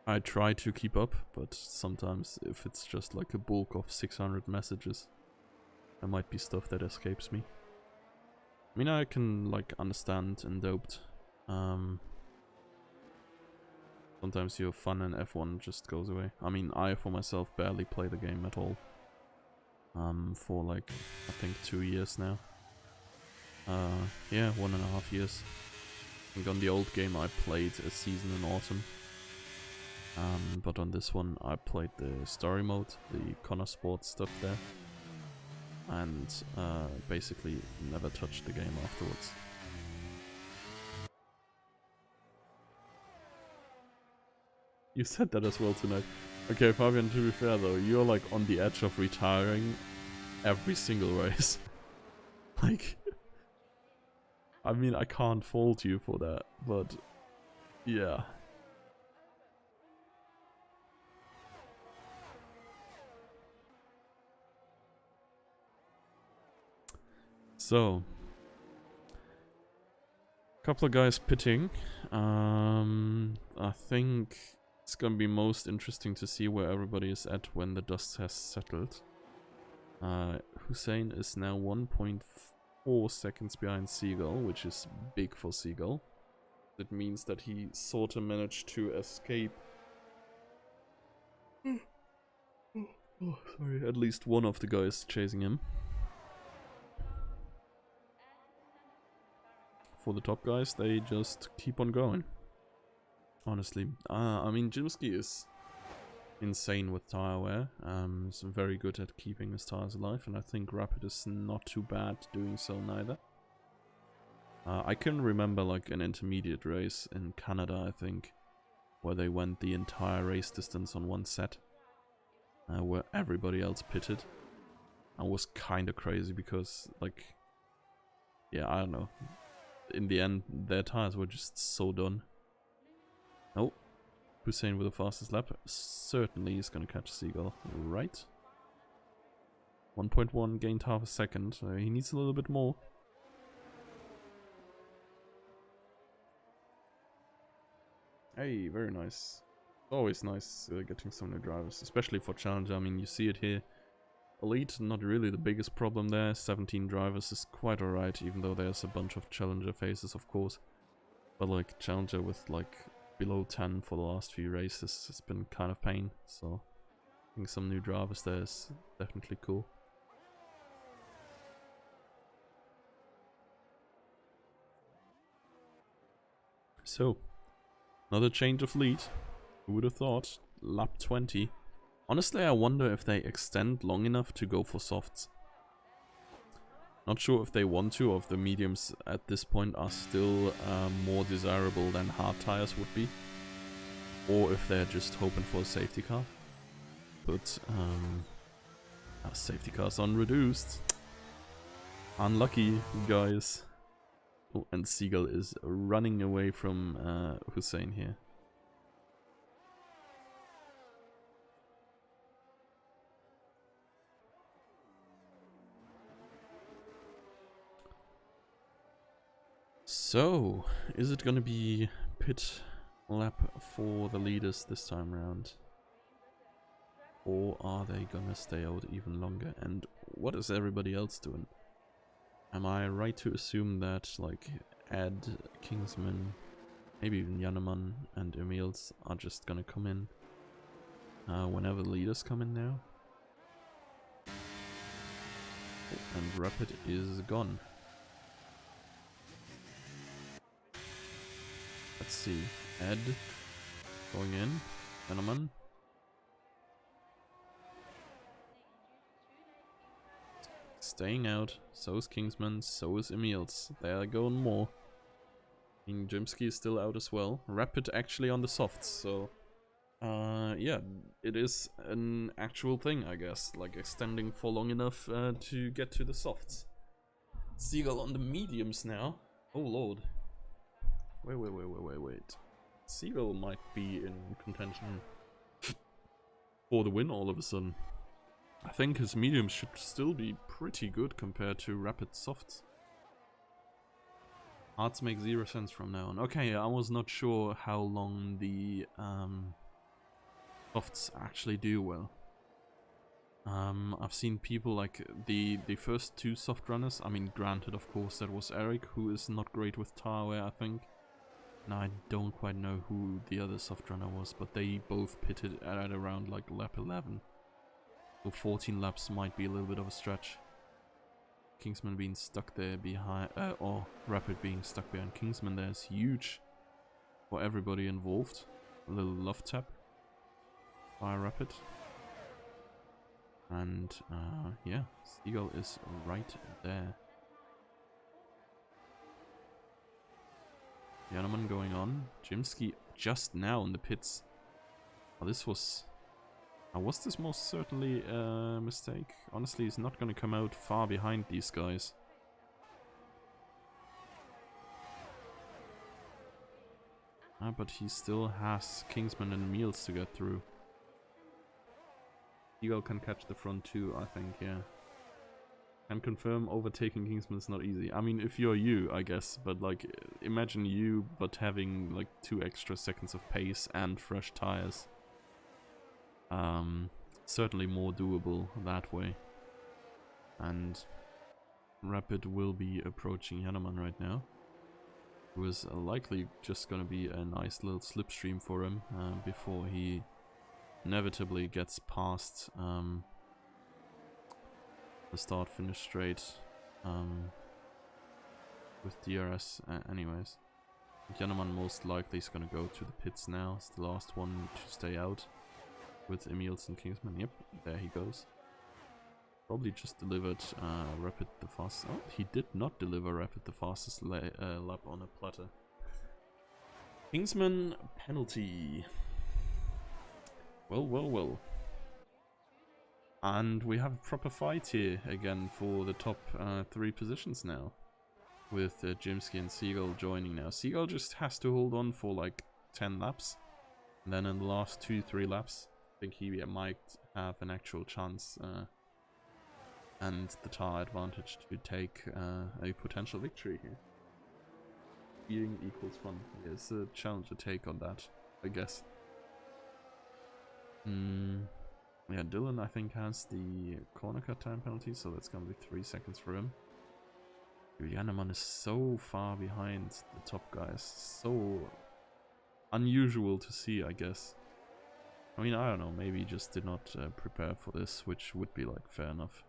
S1: I try to keep up, but sometimes if it's just like a bulk of 600 messages, there might be stuff that escapes me. I mean, I can like understand and doped. Sometimes your fun in F1 just goes away. I mean, I for myself barely play the game at all. for like, I think 2 years now. Yeah, 1.5 years. I think on the old game I played a season in autumn. But on this one I played the story mode, the Connor Sports stuff there. And basically never touched the game afterwards. You said that as well tonight. Okay, Fabian, to be fair though, you're like on the edge of retiring every single race. Like, I mean, I can't fault you for that, but yeah. So, couple of guys pitting. I think it's gonna be most interesting to see where everybody is at when the dust has settled. Hussein is now 1.4 seconds behind Seagull, which is big for Seagull. It means that he sort of managed to escape. Oh, sorry, at least one of the guys chasing him. For the top guys, they just keep on going. Honestly, I mean, Jimsky is insane with tire wear. He's very good at keeping his tires alive, and I think Rapid is not too bad doing so neither. I can remember like an intermediate race in Canada, I think, where they went the entire race distance on one set, where everybody else pitted. I was kind of crazy because, like, yeah, I don't know. In the end, their tires were just so done. Oh, Hussein with the fastest lap. Certainly is going to catch Seagull, right? 1.1 gained half a second. He needs a little bit more. Hey, very nice. Always nice getting some new drivers, especially for Challenger. I mean, you see it here. Elite, not really the biggest problem there. 17 drivers is quite alright, even though there's a bunch of Challenger faces, of course. But like, Challenger with like below 10 for the last few races has been kind of pain, so I think some new drivers there is definitely cool. So, another change of lead. Who would have thought? Lap 20. Honestly, I wonder if they extend long enough to go for softs. Not sure if they want to, or if the mediums at this point are still more desirable than hard tires would be. Or if they're just hoping for a safety car. But, safety cars unreduced. Unlucky, guys. Oh, and Seagull is running away from Hussein here. So, is it gonna be pit lap for the leaders this time around? Or are they gonna stay out even longer? And what is everybody else doing? Am I right to assume that, like, Ed, Kingsman, maybe even Jannemann and Emils are just gonna come in whenever the leaders come in now? And Rapid is gone. Let's see. Ed going in. Jannemann. Staying out. So is Kingsman. So is Emils. They are going more. And Jimsky is still out as well. Rapid actually on the softs. So, yeah, it is an actual thing, I guess. Like extending for long enough to get to the softs. Seagull on the mediums now. Oh lord. Wait. Seagull might be in contention for the win all of a sudden. I think his mediums should still be pretty good compared to Rapid softs. Hards make 0 sense from now on. Okay, I was not sure how long the softs actually do well. I've seen people like the first 2 soft runners. I mean, granted, of course, that was Eric, who is not great with tire wear, I think. Now I don't quite know who the other soft runner was, but they both pitted at around like lap 11. So 14 laps might be a little bit of a stretch. Kingsman being stuck there behind, or Rapid being stuck behind Kingsman there is huge for everybody involved. A little love tap by Rapid. And yeah, Seagull is right there. Jannemann going on. Jimsky just now in the pits. Oh, this was... was this most certainly a mistake? Honestly, he's not going to come out far behind these guys. But he still has Kingsman and Meals to get through. Seagull can catch the front too, I think, yeah. Can confirm overtaking Kingsman is not easy. I mean, if you're you, I guess, but like, imagine you, but having like 2 extra seconds of pace and fresh tires. Certainly more doable that way. And Rapid will be approaching Jannemann right now. It was likely just gonna be a nice little slipstream for him before he inevitably gets past the start-finish straight with DRS anyways. Jannemann most likely is gonna go to the pits now. It's the last one to stay out with Emils and Kingsman. Yep, there he goes. Probably just delivered Rapid the fastest. Oh, he did not deliver Rapid the fastest lap on a platter. Kingsman penalty. Well, well, well. And we have a proper fight here again for the top 3 positions now. With Jimsky and Seagull joining now. Seagull just has to hold on for like 10 laps. And then in the last 2-3 laps, I think he might have an actual chance and the tire advantage to take a potential victory here. Beating equals fun. It's a challenge to take on that, I guess. Yeah, Dylan I think has the corner cut time penalty, so that's gonna be 3 seconds for him. Jannemann is so far behind the top guys. So unusual to see, I guess. I mean, I don't know, maybe he just did not prepare for this, which would be like fair enough.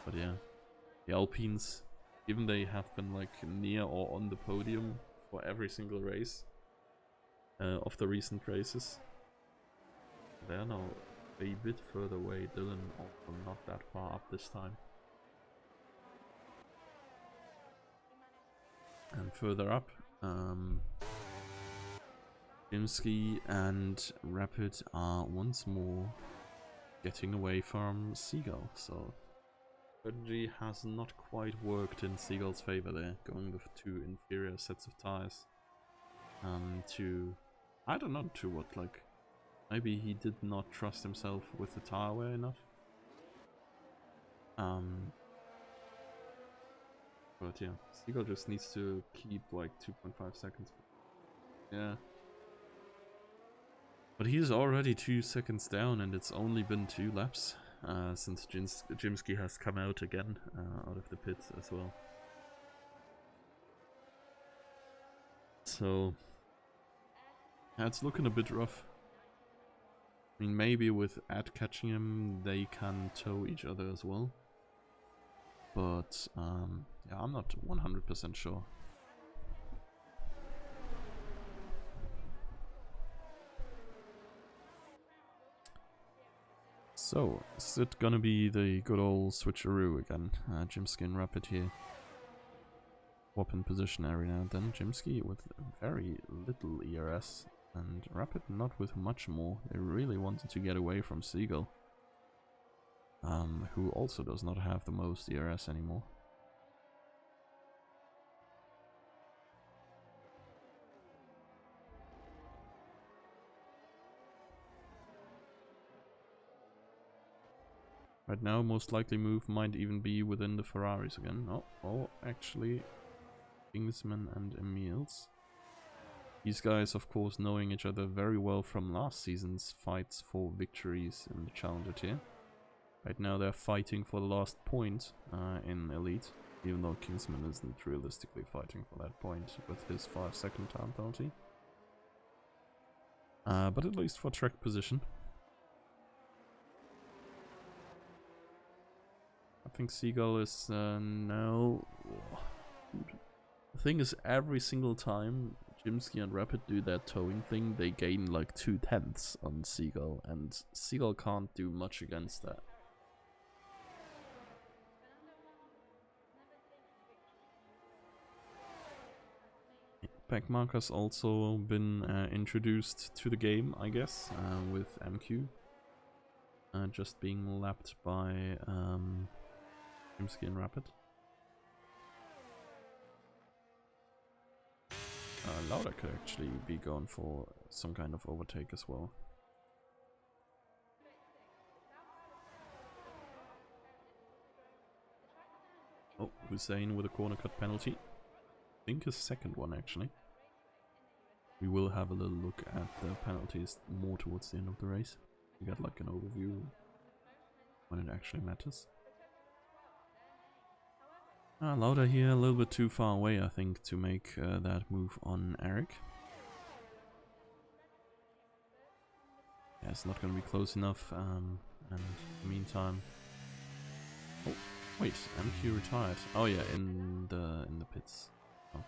S1: But yeah, the Alpines, given they have been like near or on the podium for every single race of the recent races, they're now a bit further away. Dylan also not that far up this time. And further up, Jimsky and Rapid are once more getting away from Seagull, so strategy has not quite worked in Seagull's favor there, going with 2 inferior sets of tires. To, I don't know to what, like, maybe he did not trust himself with the tire wear enough. But yeah, Seagull just needs to keep like 2.5 seconds. Yeah. But he's already 2 seconds down, and it's only been 2 laps since Jimsky has come out again out of the pits as well. So yeah, it's looking a bit rough. I mean, maybe with Ed catching him, they can tow each other as well. But yeah, I'm not 100% sure. So, is it gonna be the good old switcheroo again? Jimsky and Rapid here. Swap in position every now and then. Jimsky with very little ERS, and Rapid not with much more. They really wanted to get away from Seagull, who also does not have the most ERS anymore. Right now, most likely move might even be within the Ferraris again. Oh, actually, Kingsman and Emils. These guys, of course, knowing each other very well from last season's fights for victories in the Challenger tier. Right now, they're fighting for the last point in Elite, even though Kingsman isn't realistically fighting for that point with his 5-second time penalty. But at least for track position. I think Seagull is no. The thing is, every single time Jimsky and Rapid do that towing thing, they gain like 2/10 on Seagull, and Seagull can't do much against that. Backmarker's also been introduced to the game, I guess, with MQ. Just being lapped by Jimsky and Rapid. Lauda could actually be going for some kind of overtake as well. Oh, Hussein with a corner cut penalty. I think his second one actually. We will have a little look at the penalties more towards the end of the race. We get like an overview when it actually matters. Lauda here a little bit too far away, I think, to make that move on Eric. Yeah, it's not going to be close enough. And in the meantime, oh wait, MQ retired. Oh yeah, in the pits. Oh.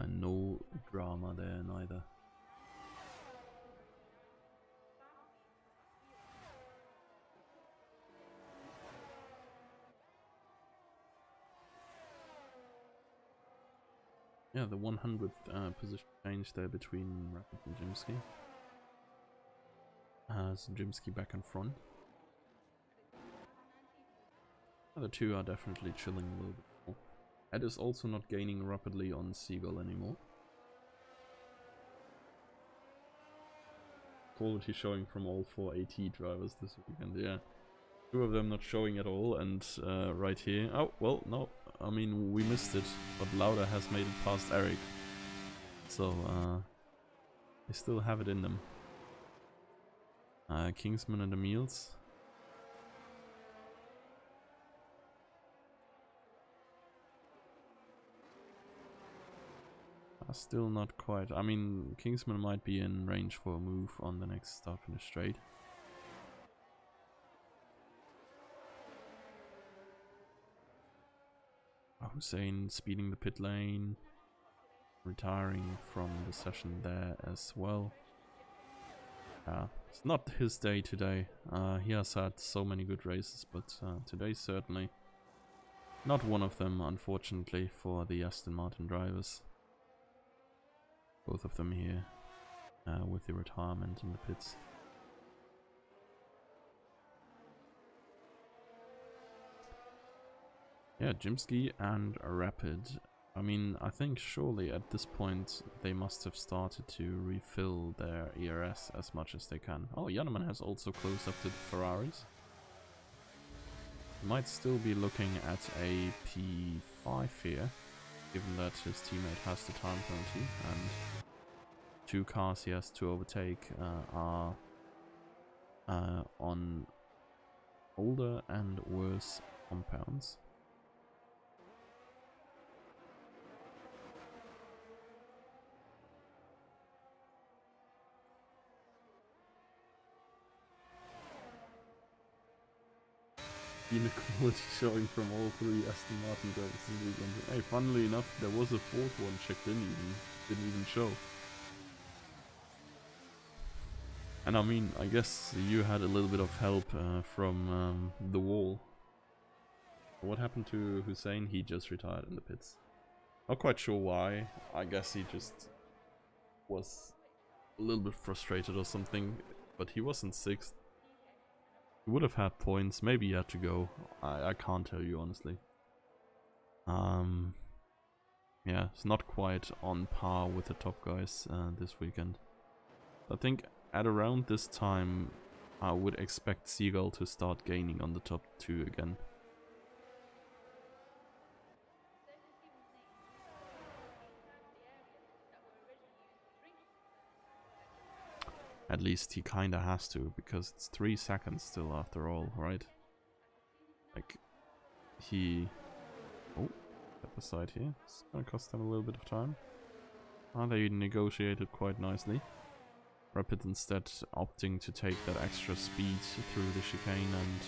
S1: No drama there neither. Yeah, the 100th position change there between Rapid and Jimsky. So Jimsky back in front. The two are definitely chilling a little bit more. Ed is also not gaining rapidly on Seagull anymore. Quality showing from all 4 AT drivers this weekend, yeah. 2 of them not showing at all, and right here... Oh, well, no. I mean, we missed it, but Lauda has made it past Eric. So, they still have it in them. Kingsman and Emils. Still not quite. I mean, Kingsman might be in range for a move on the next start finish straight. Hussein speeding the pit lane, retiring from the session there as well. It's not his day today. He has had so many good races, but today certainly not one of them, unfortunately, for the Aston Martin drivers. Both of them here with the retirement in the pits. Yeah, Jimsky and Rapid. I mean, I think surely at this point they must have started to refill their ERS as much as they can. Oh, Jannemann has also closed up to the Ferraris. Might still be looking at a P5 here, given that his teammate has the time penalty and 2 cars he has to overtake are on older and worse compounds. Inequality showing from all 3 Aston Martin drivers this weekend. Hey, funnily enough, there was a 4th one checked in didn't even show. And I mean, I guess you had a little bit of help from the wall. What happened to Hussein? He just retired in the pits. Not quite sure why. I guess he just was a little bit frustrated or something. But he was in 6th. He would have had points. Maybe he had to go. I can't tell you honestly. Yeah, it's not quite on par with the top guys this weekend. I think at around this time I would expect Seagull to start gaining on the top 2 again. At least he kinda has to, because it's 3 seconds still after all, right? Like, he... Oh, step aside here. It's gonna cost them a little bit of time. They negotiated quite nicely. Rapid instead opting to take that extra speed through the chicane and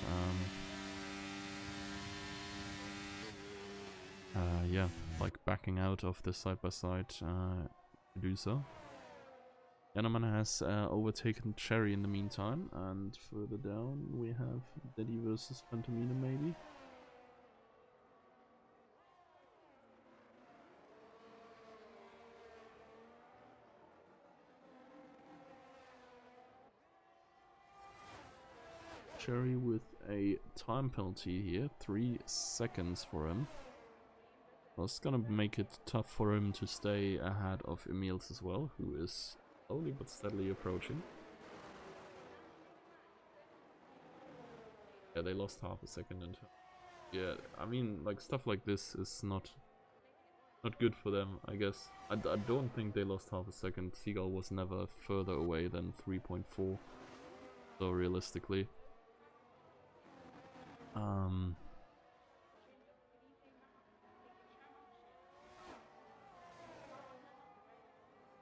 S1: yeah, like backing out of the side-by-side to do so. Yannerman has overtaken Cherry in the meantime, and further down we have Daddy versus Phantomina maybe. Cherry with a time penalty here, 3 seconds for him. Well, it's gonna make it tough for him to stay ahead of Emils as well, who is slowly but steadily approaching. Yeah, they lost half a second in time. Yeah, I mean, like, stuff like this is not good for them, I guess. I don't think they lost half a second. Seagull was never further away than 3.4. So realistically.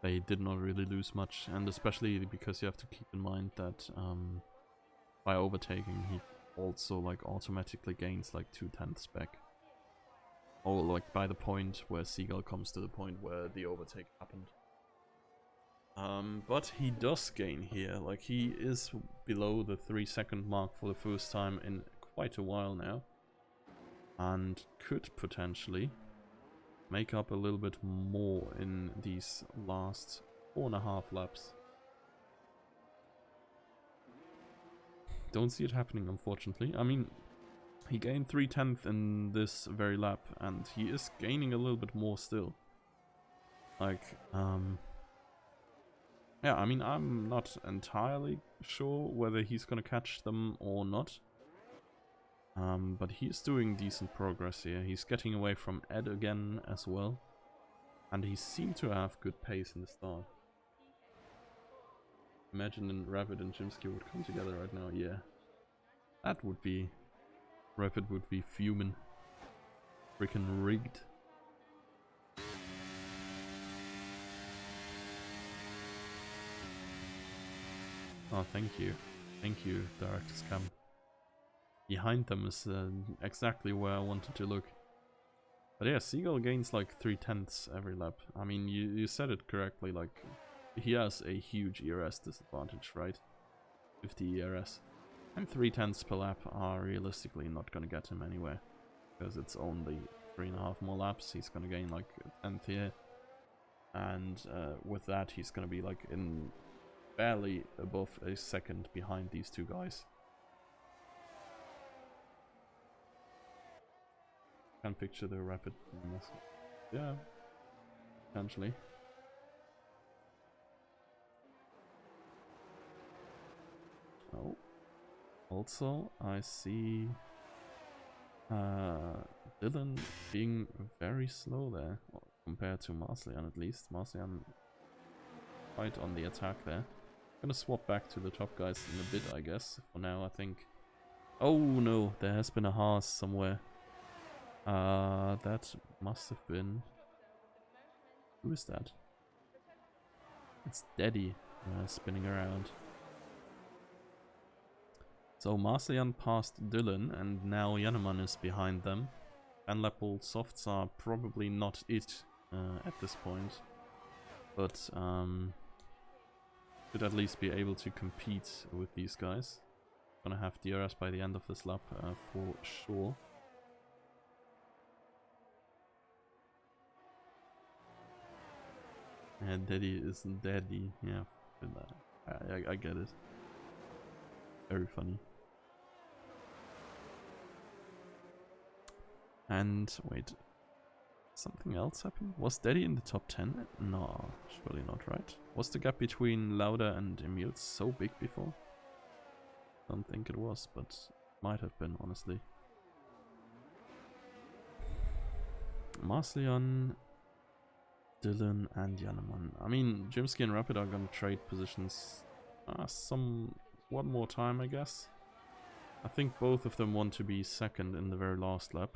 S1: They did not really lose much, and especially because you have to keep in mind that by overtaking he also like automatically gains like 2/10 back. Or like by the point where Seagull comes to the point where the overtake happened. But he does gain here, like he is below the 3-second mark for the first time in quite a while now. And could potentially make up a little bit more in these last 4.5 laps. Don't see it happening, unfortunately. I mean, he gained 3/10 in this very lap, and he is gaining a little bit more still. Like, yeah, I mean, I'm not entirely sure whether he's gonna catch them or not. But he's doing decent progress here. He's getting away from Ed again as well. And he seemed to have good pace in the start. Imagine Rapid and Jimsky would come together right now, yeah. That would be... Rapid would be fuming. Freaking rigged. Oh, thank you. Thank you, Director's Cam. Behind them is exactly where I wanted to look. But yeah, Seagull gains like 3/10 every lap. I mean, you said it correctly, like, he has a huge ERS disadvantage, right? 50 ERS. And 3/10 per lap are realistically not gonna get him anywhere. Because it's only 3.5 more laps, he's gonna gain like a 10th here. And with that, he's gonna be like in barely above a second behind these two guys. Can't picture the Rapid. Yeah, potentially. Oh, also I see Dylan being very slow there, well, compared to Marcellian at least. Marcellian quite on the attack there. Gonna swap back to the top guys in a bit, I guess. For now, I think. Oh no, there has been a Haas somewhere. That must have been... Who is that? It's Daddy spinning around. So Marcellian passed Dylan, and now Yannerman is behind them. Vanlapple softs are probably not it at this point. But should at least be able to compete with these guys. Gonna have DRS by the end of this lap for sure. And Daddy isn't Daddy, yeah, I get it. Very funny. And wait, something else happened? Was Daddy in the top 10? No, surely not, right? Was the gap between Lauda and Emil so big before? Don't think it was, but might have been, honestly. Marcellian, Dylan and Yannerman. I mean, Jimsky and Rapid are gonna trade positions one more time, I guess. I think both of them want to be second in the very last lap.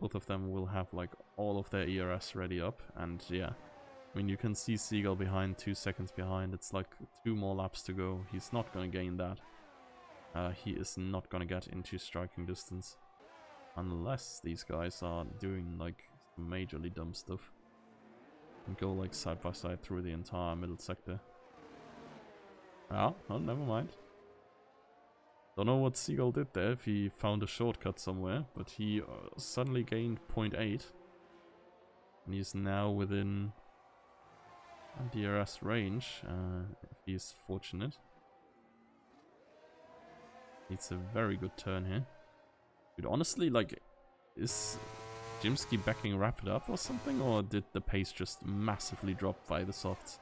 S1: Both of them will have like all of their ERS ready up, and yeah, I mean, you can see Seagull behind, 2 seconds behind. It's like 2 more laps to go. He's not going to gain that. He is not going to get into striking distance. Unless these guys are doing like majorly dumb stuff. And go like side by side through the entire middle sector. Oh, never mind. Don't know what Seagull did there, if he found a shortcut somewhere. But he suddenly gained 0.8. And he's now within DRS range, if he's fortunate. It's a very good turn here. Dude, honestly, like, is Jimsky backing Rapid up or something? Or did the pace just massively drop by the softs?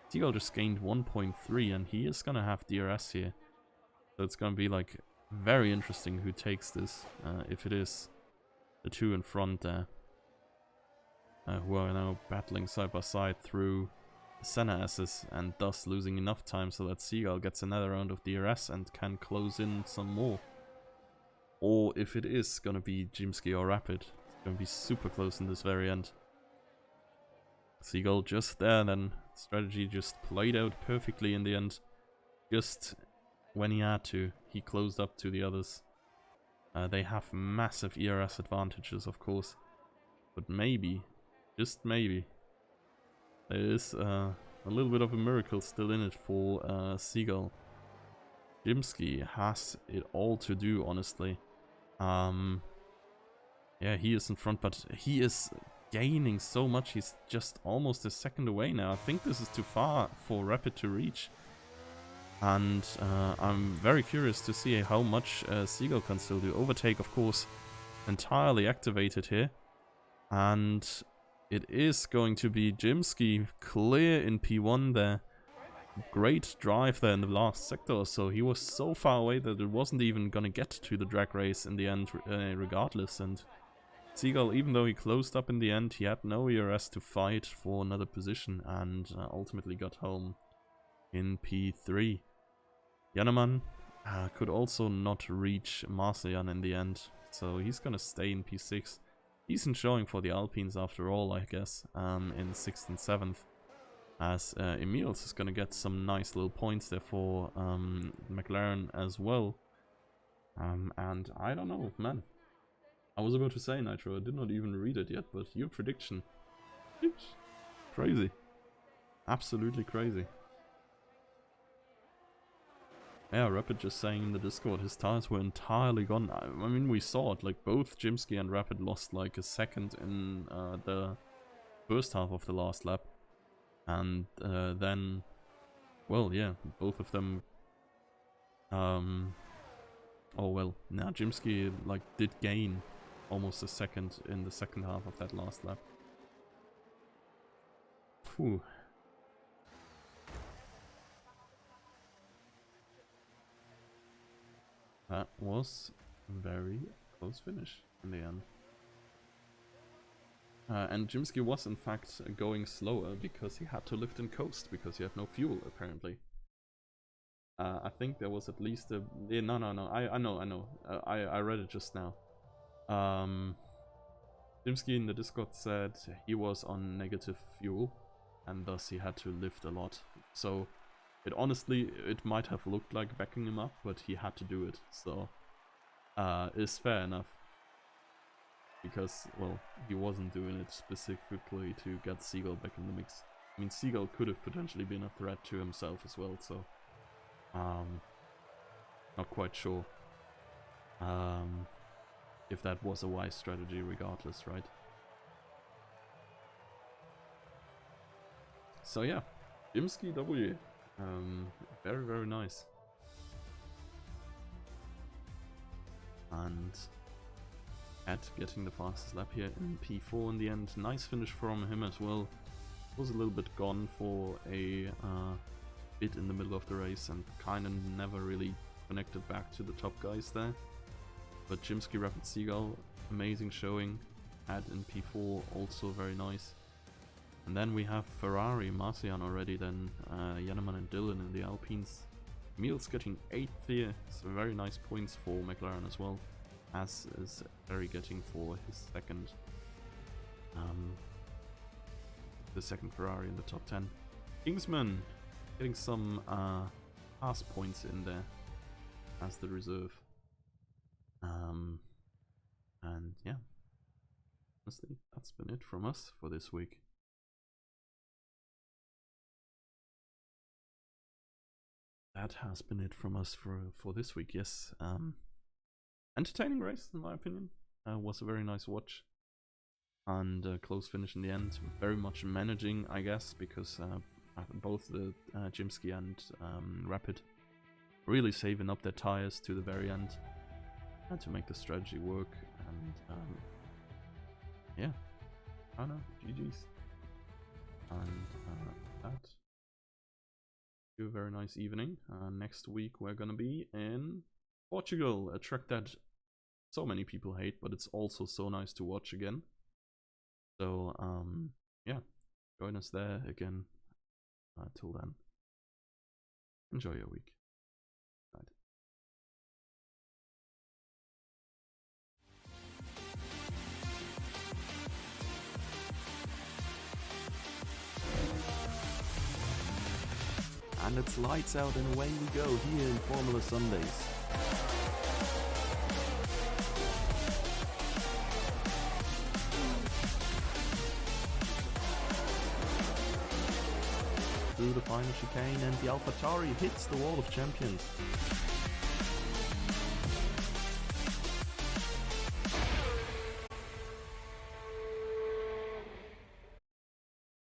S1: Seagull just gained 1.3 and he is gonna have DRS here. So it's gonna be, like, very interesting who takes this. If it is the 2 in front there. Who are now battling side by side through the Senna S's and thus losing enough time so that Seagull gets another round of DRS and can close in some more. Or if it is gonna be Jimsky or Rapid, it's gonna be super close in this very end. Seagull just there, then strategy just played out perfectly in the end. Just when he had to, he closed up to the others. They have massive ERS advantages, of course, but maybe, just maybe, there is a little bit of a miracle still in it for Seagull. Jimsky has it all to do, honestly. Yeah, he is in front, but he is gaining so much. He's just almost a second away now. I think this is too far for Rapid to reach. And I'm very curious to see how much Seagull can still do. Overtake, of course, entirely activated here. And it is going to be Jimsky clear in P1 there. Great drive there in the last sector or so. He was so far away that it wasn't even going to get to the drag race in the end regardless. And Seagull, even though he closed up in the end, he had no ERS to fight for another position and ultimately got home in P3. Jannemann could also not reach Marseillan in the end, so he's gonna stay in P6. Decent showing for the Alpines after all, I guess, in 6th and 7th. As Emils is gonna get some nice little points there for McLaren as well. And I don't know, man. I was about to say, Nitro, I did not even read it yet, but your prediction. Crazy. Absolutely crazy. Yeah, Rapid just saying in the Discord, his tires were entirely gone. I mean, we saw it, like both Jimsky and Rapid lost like a second in the first half of the last lap. And then, well, yeah, both of them, oh well, now Jimsky like did gain almost a second in the second half of that last lap. Phew. That was a very close finish in the end. And Jimsky was in fact going slower because he had to lift and coast because he had no fuel apparently. I think there was at least a... Yeah, no, I know. I read it just now. Jimsky in the Discord said he was on negative fuel and thus he had to lift a lot. So it honestly, it might have looked like backing him up, but he had to do it. So it's fair enough. Because, well, he wasn't doing it specifically to get Seagull back in the mix. I mean, Seagull could have potentially been a threat to himself as well, so... not quite sure if that was a wise strategy regardless, right? So yeah, Jimsky W. Very, very nice. And at getting the fastest lap here in P4 in the end. Nice finish from him as well. Was a little bit gone for a bit in the middle of the race and kind of never really connected back to the top guys there. But Jimsky, Rapid, Seagull, amazing showing. Had in P4, also very nice. And then we have Ferrari, Marseillan already, then Jannemann and Dillon in the Alpines. Emils getting 8th here, so very nice points for McLaren as well. As is Ferrari getting for his second. the second Ferrari in the top 10. Kingsman getting some pass points in there as the reserve. And yeah, honestly, that's been it from us for this week. That has been it from us for this week, yes. Entertaining race, in my opinion. Was a very nice watch. And a close finish in the end. Very much managing, I guess, because both the Jimsky and Rapid really saving up their tires to the very end. And to make the strategy work. And yeah, I don't know, GG's. And that. A very nice evening. Next week we're gonna be in Portugal, a track that so many people hate, but it's also so nice to watch again. So yeah, join us there again. Till then, enjoy your week. Right. And it's lights out and away we go here in Formula Sundays. Through the final chicane and the AlphaTauri hits the wall of champions.